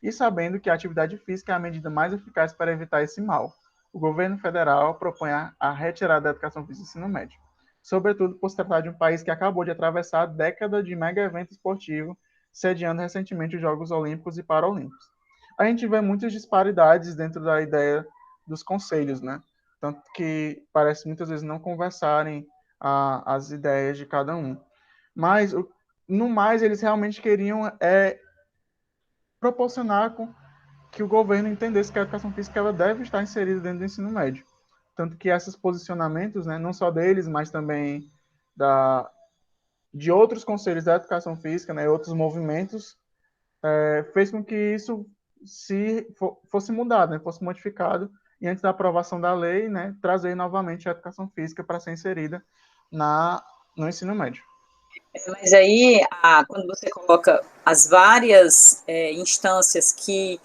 e sabendo que a atividade física é a medida mais eficaz para evitar esse mal. O governo federal propõe a retirada da educação física do ensino médio, sobretudo por se tratar de um país que acabou de atravessar a década de mega evento esportivo, sediando recentemente os Jogos Olímpicos e Paralímpicos. A gente vê muitas disparidades dentro da ideia dos conselhos, né? Tanto que parece muitas vezes não conversarem as ideias de cada um. Mas, no mais, eles realmente queriam proporcionar que o governo entendesse que a educação física ela deve estar inserida dentro do ensino médio. Tanto que esses posicionamentos, né, não só deles, mas também de outros conselhos da educação física, né, outros movimentos, fez com que isso fosse mudado, né, fosse modificado, e antes da aprovação da lei, né, trazer novamente a educação física para ser inserida no ensino médio. Mas aí, quando você coloca as várias instâncias que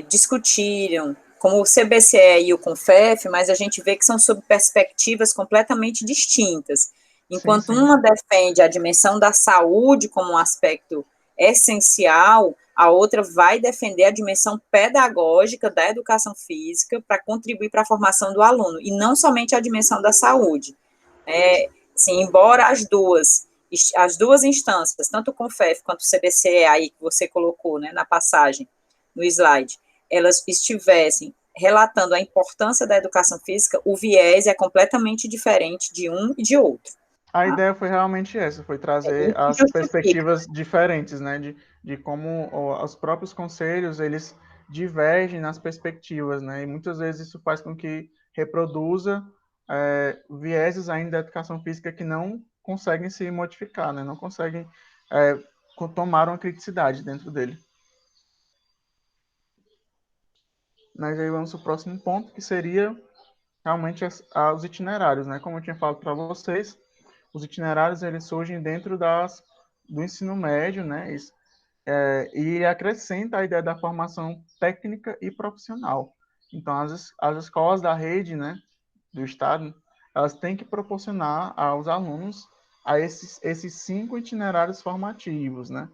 discutiram, como o CBCE e o CONFEF, mas a gente vê que são sob perspectivas completamente distintas. Sim, Enquanto sim. uma defende a dimensão da saúde como um aspecto essencial, a outra vai defender a dimensão pedagógica da educação física para contribuir para a formação do aluno, e não somente a dimensão da saúde. Assim, embora as duas instâncias, tanto o CONFEF quanto o CBCE aí que você colocou, né, na passagem, no slide, elas estivessem relatando a importância da educação física, o viés é completamente diferente de um e de outro. A Tá? ideia foi realmente essa, foi trazer Isso as justifica. perspectivas diferentes, né, de como os próprios conselhos, eles divergem nas perspectivas, né, e muitas vezes isso faz com que reproduza vieses ainda da educação física que não conseguem se modificar, né, não conseguem tomar uma criticidade dentro dele. Mas aí vamos para o próximo ponto, que seria realmente os itinerários, né, como eu tinha falado para vocês, os itinerários eles surgem dentro do ensino médio, né? E acrescenta a ideia da formação técnica e profissional. Então, as escolas da rede, né, do Estado, elas têm que proporcionar aos alunos esses 5 itinerários formativos, né?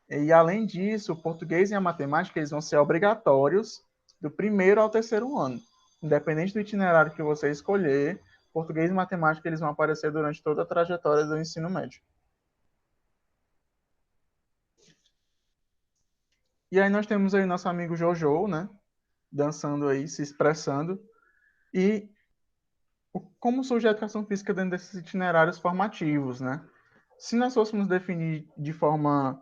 E, além disso, o português e a matemática eles vão ser obrigatórios do primeiro ao terceiro ano. Independente do itinerário que você escolher, português e matemática eles vão aparecer durante toda a trajetória do ensino médio. E aí nós temos aí nosso amigo Jojo, né? Dançando aí, se expressando. E como surge a educação física dentro desses itinerários formativos, né? Se nós fôssemos definir de forma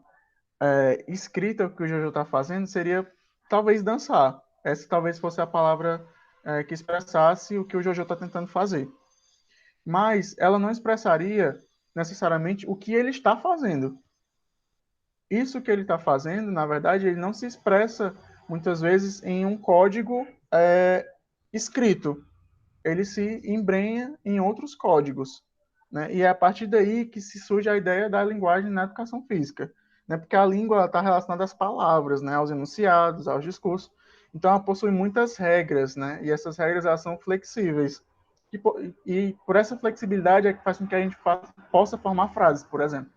escrita o que o Jojo está fazendo, seria talvez dançar. Essa talvez fosse a palavra que expressasse o que o Jojo está tentando fazer. Mas ela não expressaria necessariamente o que ele está fazendo. Isso que ele está fazendo, na verdade, ele não se expressa muitas vezes em um código escrito. Ele se embrenha em outros códigos, né? E é a partir daí que se surge a ideia da linguagem na educação física, né? Porque a língua está relacionada às palavras, né? Aos enunciados, aos discursos. Então, ela possui muitas regras, né? E essas regras elas são flexíveis. E por essa flexibilidade é que faz com que a gente possa formar frases, por exemplo.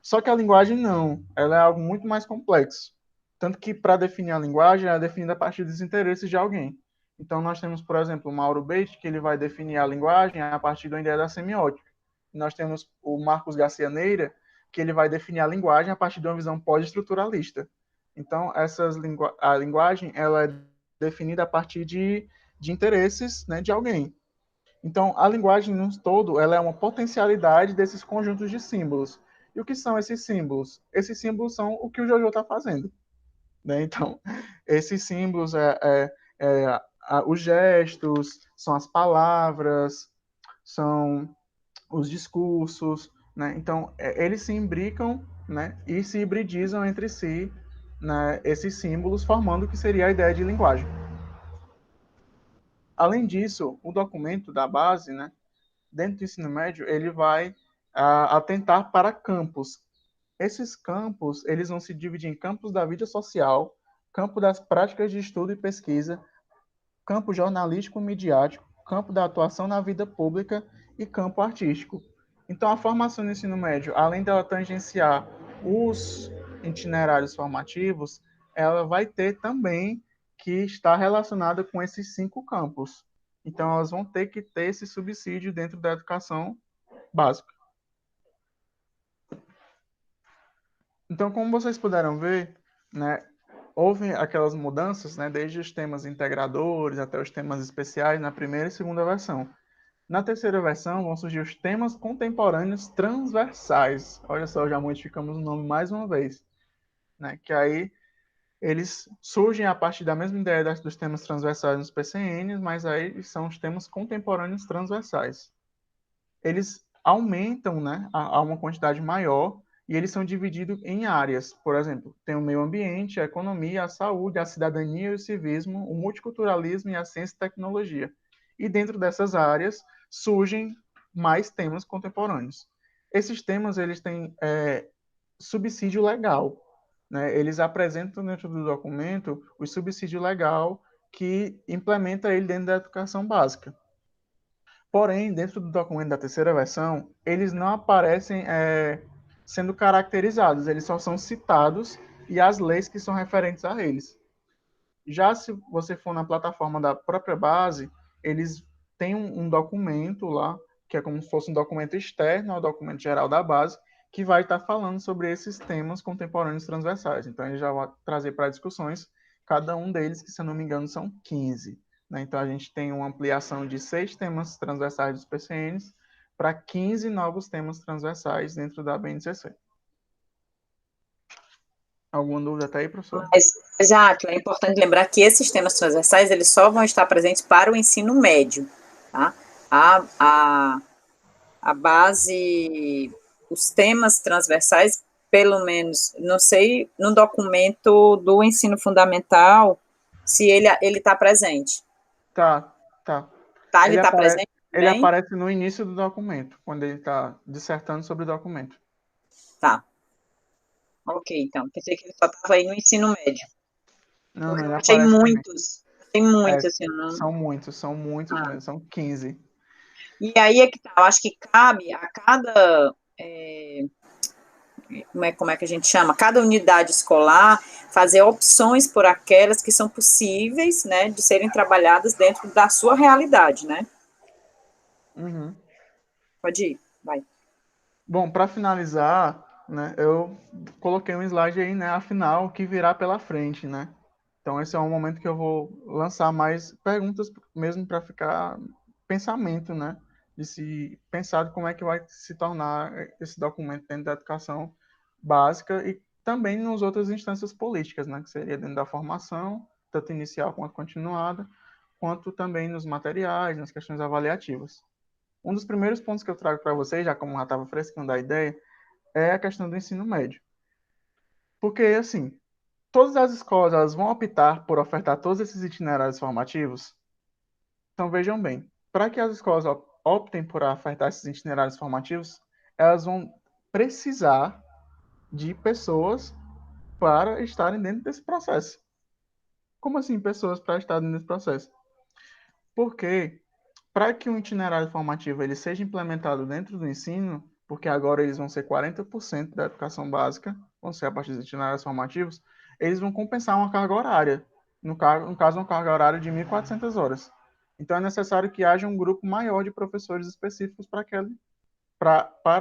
Só que a linguagem não, ela é algo muito mais complexo. Tanto que, para definir a linguagem, ela é definida a partir dos interesses de alguém. Então, nós temos, por exemplo, o Mauro Betti, que ele vai definir a linguagem a partir da ideia da semiótica. E nós temos o Marcos Garcia Neira, que ele vai definir a linguagem a partir de uma visão pós-estruturalista. Então, a linguagem ela é definida a partir de interesses, né, de alguém. Então, a linguagem no todo ela é uma potencialidade desses conjuntos de símbolos. E o que são esses símbolos? Esses símbolos são o que o Jojo está fazendo. Né? Então, esses símbolos os gestos, são as palavras, são os discursos, né? Então, eles se imbricam, né? E se hibridizam entre si, né? Esses símbolos, formando o que seria a ideia de linguagem. Além disso, o documento da base, né? Dentro do ensino médio, ele vai atentar para campos. Esses campos, eles vão se dividir em campos da vida social, campo das práticas de estudo e pesquisa, campo jornalístico midiático, campo da atuação na vida pública e campo artístico. Então, a formação no ensino médio, além dela tangenciar os itinerários formativos, ela vai ter também que estar relacionada com esses 5 campos. Então, elas vão ter que ter esse subsídio dentro da educação básica. Então, como vocês puderam ver, né, houve aquelas mudanças, né, desde os temas integradores até os temas especiais na primeira e segunda versão. Na terceira versão vão surgir os temas contemporâneos transversais. Olha só, já modificamos o nome mais uma vez, né, que aí eles surgem a partir da mesma ideia dos temas transversais nos PCNs, mas aí são os temas contemporâneos transversais. Eles aumentam, né, a uma quantidade maior e eles são divididos em áreas. Por exemplo, tem o meio ambiente, a economia, a saúde, a cidadania e o civismo, o multiculturalismo e a ciência e tecnologia. E dentro dessas áreas surgem mais temas contemporâneos. Esses temas eles têm subsídio legal, né? Eles apresentam dentro do documento o subsídio legal que implementa ele dentro da educação básica. Porém, dentro do documento da terceira versão, eles não aparecem sendo caracterizados, eles só são citados e as leis que são referentes a eles. Já se você for na plataforma da própria base, eles têm um documento lá, que é como se fosse um documento externo ao documento geral da base, que vai estar falando sobre esses temas contemporâneos transversais. Então, ele já vai trazer para discussões cada um deles, que se eu não me engano são 15. Né? Então, a gente tem uma ampliação de 6 temas transversais dos PCNs para 15 novos temas transversais dentro da BNCC. Alguma dúvida até aí, professor? Exato, é importante lembrar que esses temas transversais, eles só vão estar presentes para o ensino médio, tá? A base, os temas transversais, pelo menos, não sei, no documento do ensino fundamental, se ele está presente. Tá. Tá, ele está presente também? Ele também? aparece no início do documento, quando ele está dissertando sobre o documento. Tá. Ok, então, pensei que ele só estava aí no ensino médio. Não, ele Achei aparece muitos, tem muitos, assim, também. São muitos mesmo, são 15. E aí é que tá, eu acho que cabe a cada, como é que a gente chama? Cada unidade escolar fazer opções por aquelas que são possíveis, né, de serem trabalhadas dentro da sua realidade, né? Uhum. Pode ir, vai. Bom, para finalizar, né, eu coloquei um slide aí, né, afinal, o que virá pela frente, né? Então, esse é um momento que eu vou lançar mais perguntas mesmo para ficar pensamento, né? De se pensar de como é que vai se tornar esse documento dentro da educação básica e também nas outras instâncias políticas, né? Que seria dentro da formação, tanto inicial quanto continuada, quanto também nos materiais, nas questões avaliativas. Um dos primeiros pontos que eu trago para vocês, já como já estava frescando a ideia, é a questão do ensino médio. Porque, assim, todas as escolas elas vão optar por ofertar todos esses itinerários formativos. Então, vejam bem, para que as escolas optem por ofertar esses itinerários formativos, elas vão precisar de pessoas para estarem dentro desse processo. Como assim, pessoas para estarem nesse processo? Porque para que um itinerário formativo ele seja implementado dentro do ensino, porque agora eles vão ser 40% da educação básica, vão ser a partir dos itinerários formativos, eles vão compensar uma carga horária, no caso, uma carga horária de 1.400 horas. Então, é necessário que haja um grupo maior de professores específicos para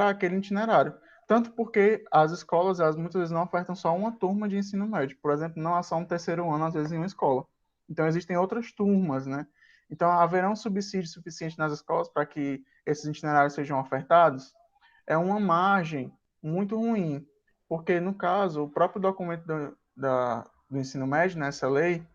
aquele itinerário. Tanto porque as escolas, elas muitas vezes não ofertam só uma turma de ensino médio. Por exemplo, não há só um terceiro ano, às vezes, em uma escola. Então, existem outras turmas, né? Então, haverá um subsídio suficiente nas escolas para que esses itinerários sejam ofertados? É uma margem muito ruim, porque, no caso, o próprio documento do ensino médio, nessa lei,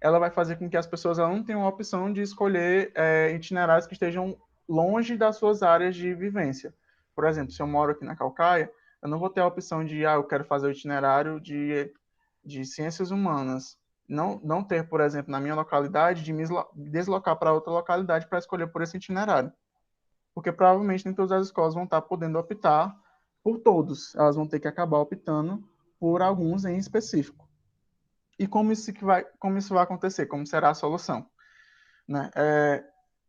ela vai fazer com que as pessoas não tenham a opção de escolher itinerários que estejam longe das suas áreas de vivência. Por exemplo, se eu moro aqui na Calcaia, eu não vou ter a opção de, eu quero fazer o itinerário de ciências humanas. Não ter, por exemplo, na minha localidade, de me deslocar para outra localidade para escolher por esse itinerário. Porque provavelmente nem todas as escolas vão estar podendo optar por todos. Elas vão ter que acabar optando por alguns em específico. E como isso vai acontecer? Como será a solução? Né?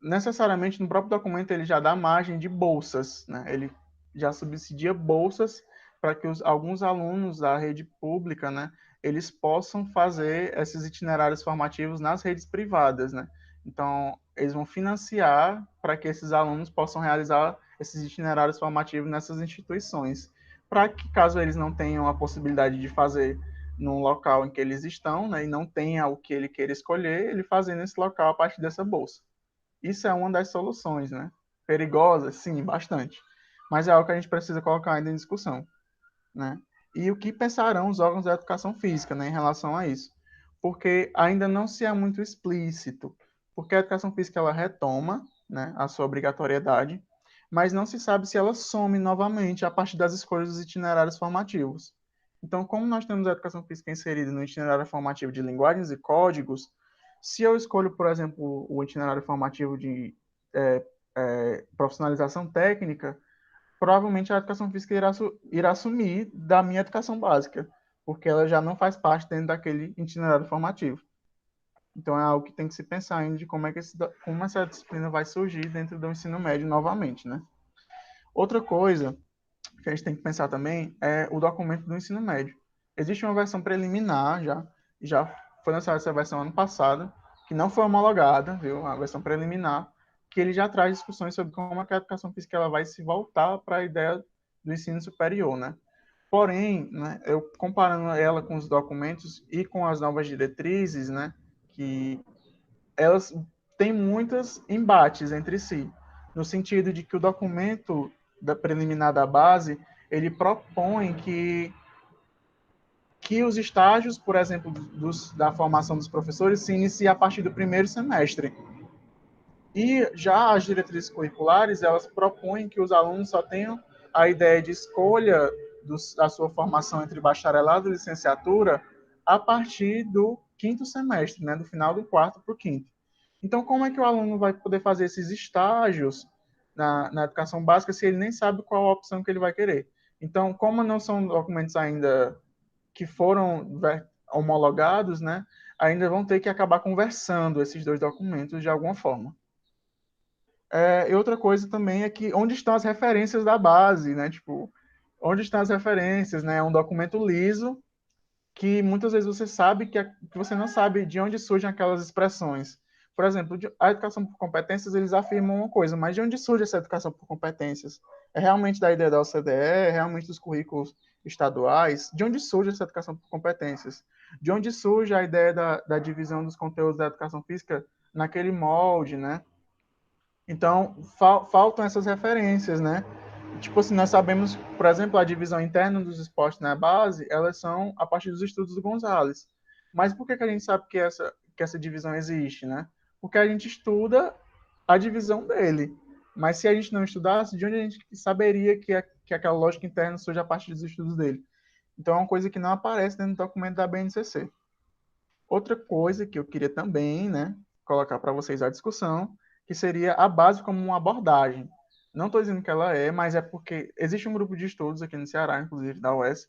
Necessariamente, no próprio documento, ele já dá margem de bolsas. Né? Ele já subsidia bolsas para que alguns alunos da rede pública, né, eles possam fazer esses itinerários formativos nas redes privadas. Né? Então, eles vão financiar para que esses alunos possam realizar esses itinerários formativos nessas instituições. Para que, caso eles não tenham a possibilidade de fazer no local em que eles estão, né, e não tenha o que ele queira escolher, ele fazer nesse local a partir dessa bolsa. Isso é uma das soluções, né? Perigosa, sim, bastante. Mas é algo que a gente precisa colocar ainda em discussão, né? E o que pensarão os órgãos da educação física, né, em relação a isso? Porque ainda não se é muito explícito, porque a educação física ela retoma, né, a sua obrigatoriedade, mas não se sabe se ela some novamente a partir das escolhas dos itinerários formativos. Então, como nós temos a educação física inserida no itinerário formativo de linguagens e códigos, se eu escolho, por exemplo, o itinerário formativo de profissionalização técnica, provavelmente a educação física irá sumir da minha educação básica, porque ela já não faz parte dentro daquele itinerário formativo. Então é algo que tem que se pensar ainda de como essa disciplina vai surgir dentro do ensino médio novamente, né? Outra coisa que a gente tem que pensar também é o documento do ensino médio. Existe uma versão preliminar já foi lançada essa versão ano passado, que não foi homologada, viu? A versão preliminar, que ele já traz discussões sobre como a educação física ela vai se voltar para a ideia do ensino superior, né? Porém, né, eu comparando ela com os documentos e com as novas diretrizes, né, que elas têm muitos embates entre si, no sentido de que o documento da preliminar da base, ele propõe que os estágios, por exemplo, da formação dos professores se iniciem a partir do primeiro semestre. E já as diretrizes curriculares, elas propõem que os alunos só tenham a ideia de escolha da sua formação entre bacharelado e licenciatura a partir do quinto semestre, né, do final do quarto para o quinto. Então, como é que o aluno vai poder fazer esses estágios na educação básica se ele nem sabe qual a opção que ele vai querer? Então, como não são documentos ainda que foram homologados, né, ainda vão ter que acabar conversando esses dois documentos de alguma forma. E outra coisa também é que onde estão as referências da base, né? Tipo, onde estão as referências, né? É um documento liso que muitas vezes você sabe que você não sabe de onde surgem aquelas expressões. Por exemplo, a educação por competências, eles afirmam uma coisa, mas de onde surge essa educação por competências? É realmente da ideia da OCDE? É realmente dos currículos estaduais? De onde surge essa educação por competências? De onde surge a ideia da divisão dos conteúdos da educação física naquele molde, né? Então, faltam essas referências, né? Tipo assim, nós sabemos, por exemplo, a divisão interna dos esportes na base, elas são a partir dos estudos do Gonzalez. Mas por que a gente sabe que essa divisão existe, né? Porque a gente estuda a divisão dele. Mas se a gente não estudasse, de onde a gente saberia que aquela lógica interna surge a partir dos estudos dele? Então, é uma coisa que não aparece dentro do documento da BNCC. Outra coisa que eu queria também, né, colocar para vocês a discussão, que seria a base como uma abordagem. Não estou dizendo que ela é, mas é porque existe um grupo de estudos aqui no Ceará, inclusive da UES,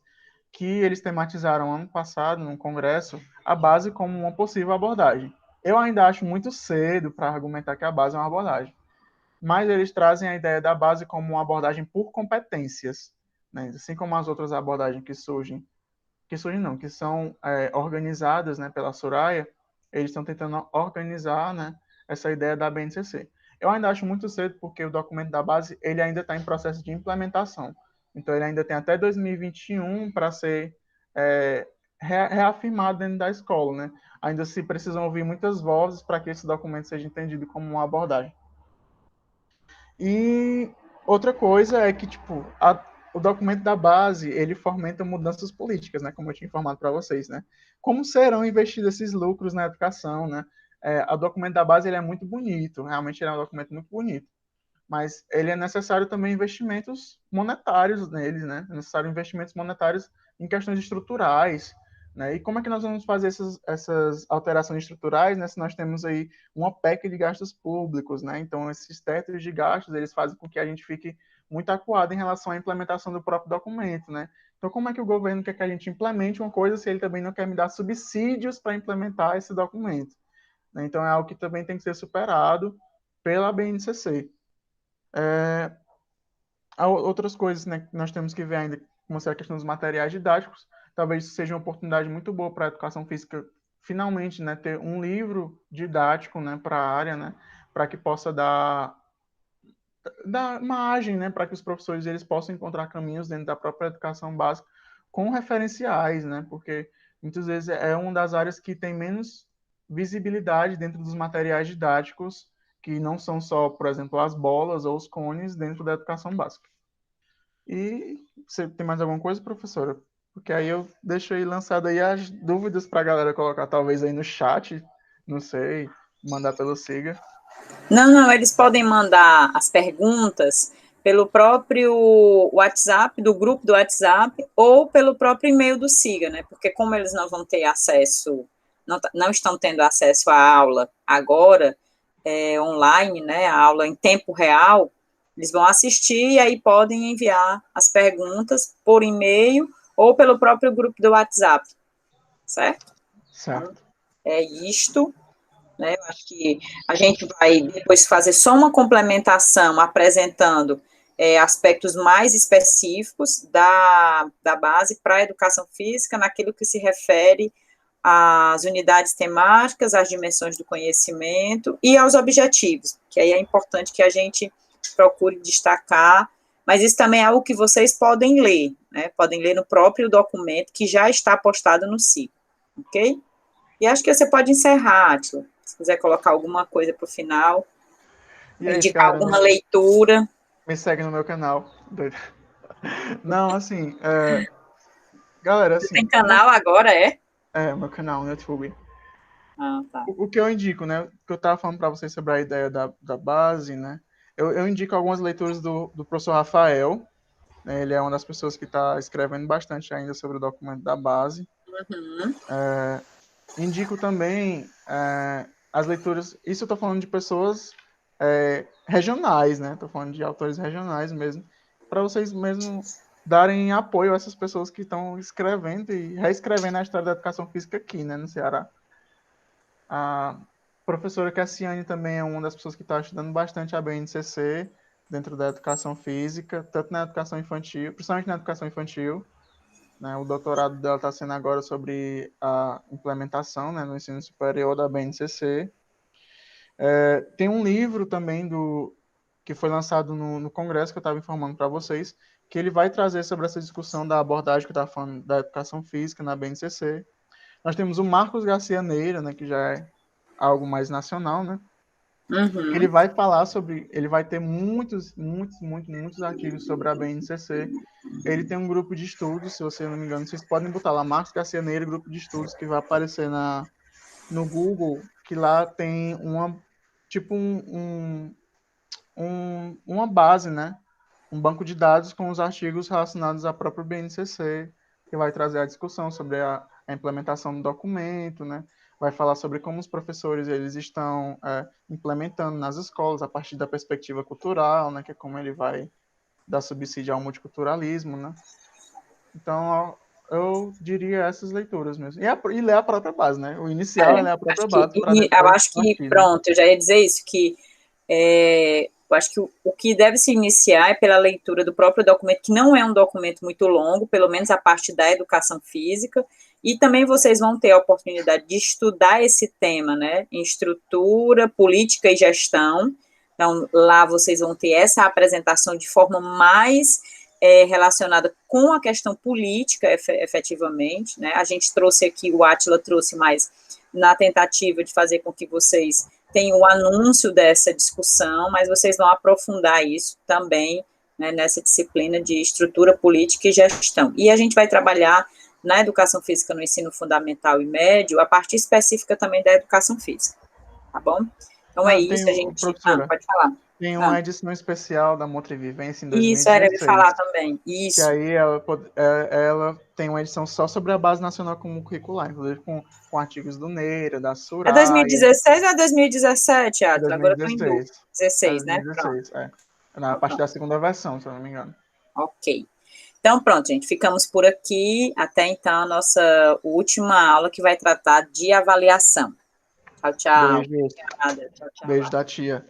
que eles tematizaram ano passado, num congresso, a base como uma possível abordagem. Eu ainda acho muito cedo para argumentar que a base é uma abordagem, mas eles trazem a ideia da base como uma abordagem por competências, né? Assim como as outras abordagens que surgem não, que são organizadas, né, pela Soraya, eles estão tentando organizar, né, essa ideia da BNCC. Eu ainda acho muito cedo porque o documento da base ele ainda está em processo de implementação. Então ele ainda tem até 2021 para ser reafirmado dentro da escola, né? Ainda se precisam ouvir muitas vozes para que esse documento seja entendido como uma abordagem. E outra coisa é que, tipo, o documento da base, ele fomenta mudanças políticas, né? Como eu tinha informado para vocês, né? Como serão investidos esses lucros na educação, né? O documento da base, ele é muito bonito, realmente ele é um documento muito bonito, mas ele é necessário também investimentos monetários neles, né? É necessário investimentos monetários em questões estruturais, né? E como é que nós vamos fazer essas alterações estruturais, né? Se nós temos aí uma PEC de gastos públicos, né? Então, esses tetos de gastos, eles fazem com que a gente fique muito acuado em relação à implementação do próprio documento, né? Então, como é que o governo quer que a gente implemente uma coisa se ele também não quer me dar subsídios para implementar esse documento? Né? Então, é algo que também tem que ser superado pela BNCC. Há outras coisas, né, que nós temos que ver ainda, como a questão dos materiais didáticos. Talvez isso seja uma oportunidade muito boa para a educação física finalmente, né, ter um livro didático, né, para a área, né, para que possa dar margem, né, para que os professores eles possam encontrar caminhos dentro da própria educação básica com referenciais, né, porque muitas vezes é uma das áreas que tem menos visibilidade dentro dos materiais didáticos, que não são só, por exemplo, as bolas ou os cones dentro da educação básica. E você tem mais alguma coisa, professora? Porque aí eu deixo aí lançado aí as dúvidas para a galera colocar, talvez aí no chat, não sei, mandar pelo Siga. Não, não, eles podem mandar as perguntas pelo próprio WhatsApp, do grupo do WhatsApp, ou pelo próprio e-mail do SIGA, né? Porque como eles não vão ter acesso, não estão tendo acesso à aula agora, online, né? A aula em tempo real, eles vão assistir e aí podem enviar as perguntas por e-mail ou pelo próprio grupo do WhatsApp, certo? Então, Certo. é isto. Né? Eu acho que a gente vai depois fazer só uma complementação apresentando aspectos mais específicos da base para a educação física, naquilo que se refere às unidades temáticas, às dimensões do conhecimento e aos objetivos, que aí é importante que a gente procure destacar, mas isso também é algo que vocês podem ler, né? Podem ler no próprio documento que já está postado no site, ok? E acho que você pode encerrar, Átila, se quiser colocar alguma coisa para o final, E é isso, indicar galera. alguma leitura. Me segue no meu canal. Doido. Não, assim, galera, Você assim, tem canal agora, é? meu canal no YouTube. Ah, tá. O que eu indico, né? O que eu estava falando para vocês sobre a ideia da base, né? Eu indico algumas leituras do professor Rafael, né? Ele é uma das pessoas que está escrevendo bastante ainda sobre o documento da base. Uhum. Indico também as leituras. Isso eu estou falando de pessoas regionais, né? Estou falando de autores regionais mesmo, para vocês mesmo darem apoio a essas pessoas que estão escrevendo e reescrevendo a história da educação física aqui, né, no Ceará. A professora Cassiane também é uma das pessoas que está estudando bastante a BNCC dentro da educação física, tanto na educação infantil, principalmente na educação infantil, né? O doutorado dela está sendo agora sobre a implementação, né, no ensino superior da BNCC. Tem um livro também que foi lançado no congresso, que eu estava informando para vocês, que ele vai trazer sobre essa discussão da abordagem que eu estava falando da educação física na BNCC. Nós temos o Marcos Garcia Neira, né, que já é algo mais nacional, né? Ele Uhum. vai falar sobre, ele vai ter muitos artigos sobre a BNCC. Ele tem um grupo de estudos, se você não me engano, vocês podem botar lá Marcos Garcia Neira, grupo de estudos, que vai aparecer no Google, que lá tem tipo uma base, né? Um banco de dados com os artigos relacionados à própria BNCC, que vai trazer a discussão sobre a implementação do documento, né? Vai falar sobre como os professores eles estão implementando nas escolas a partir da perspectiva cultural, né? Que é como ele vai dar subsídio ao multiculturalismo, né? Então, eu diria essas leituras mesmo. E ler a própria base, né? O inicial é ler a própria base para Eu depois acho que, partir, né? pronto, eu já ia dizer isso, que eu acho que o que deve se iniciar é pela leitura do próprio documento, que não é um documento muito longo, pelo menos a parte da educação física, e também vocês vão ter a oportunidade de estudar esse tema, né, em estrutura, política e gestão. Então, lá vocês vão ter essa apresentação de forma mais relacionada com a questão política, efetivamente, né. A gente trouxe aqui, o Átila trouxe mais na tentativa de fazer com que vocês tem o anúncio dessa discussão, mas vocês vão aprofundar isso também, né, nessa disciplina de estrutura política e gestão. E a gente vai trabalhar na educação física no ensino fundamental e médio, a parte específica também da educação física, tá bom? Então é Tem, isso, a gente... professora, pode falar. tem Ah, uma edição especial da Motrivivência em isso, era eu 2016, falar também, que isso. aí ela tem uma edição só sobre a Base Nacional Comum Curricular, inclusive com artigos do Neira, da É Soraya, 2016 ou é 2017, é Átila? Agora eu estou em dúvida. 2016. É 16, né? Pronto. 2016, na Então, parte da pronto. segunda versão, se eu não me engano. Ok. Então, pronto, gente, ficamos por aqui. Até então, a nossa última aula que vai tratar de avaliação. Tchau, tchau. Beijos, Obrigada. Tchau, tchau. beijo da tia.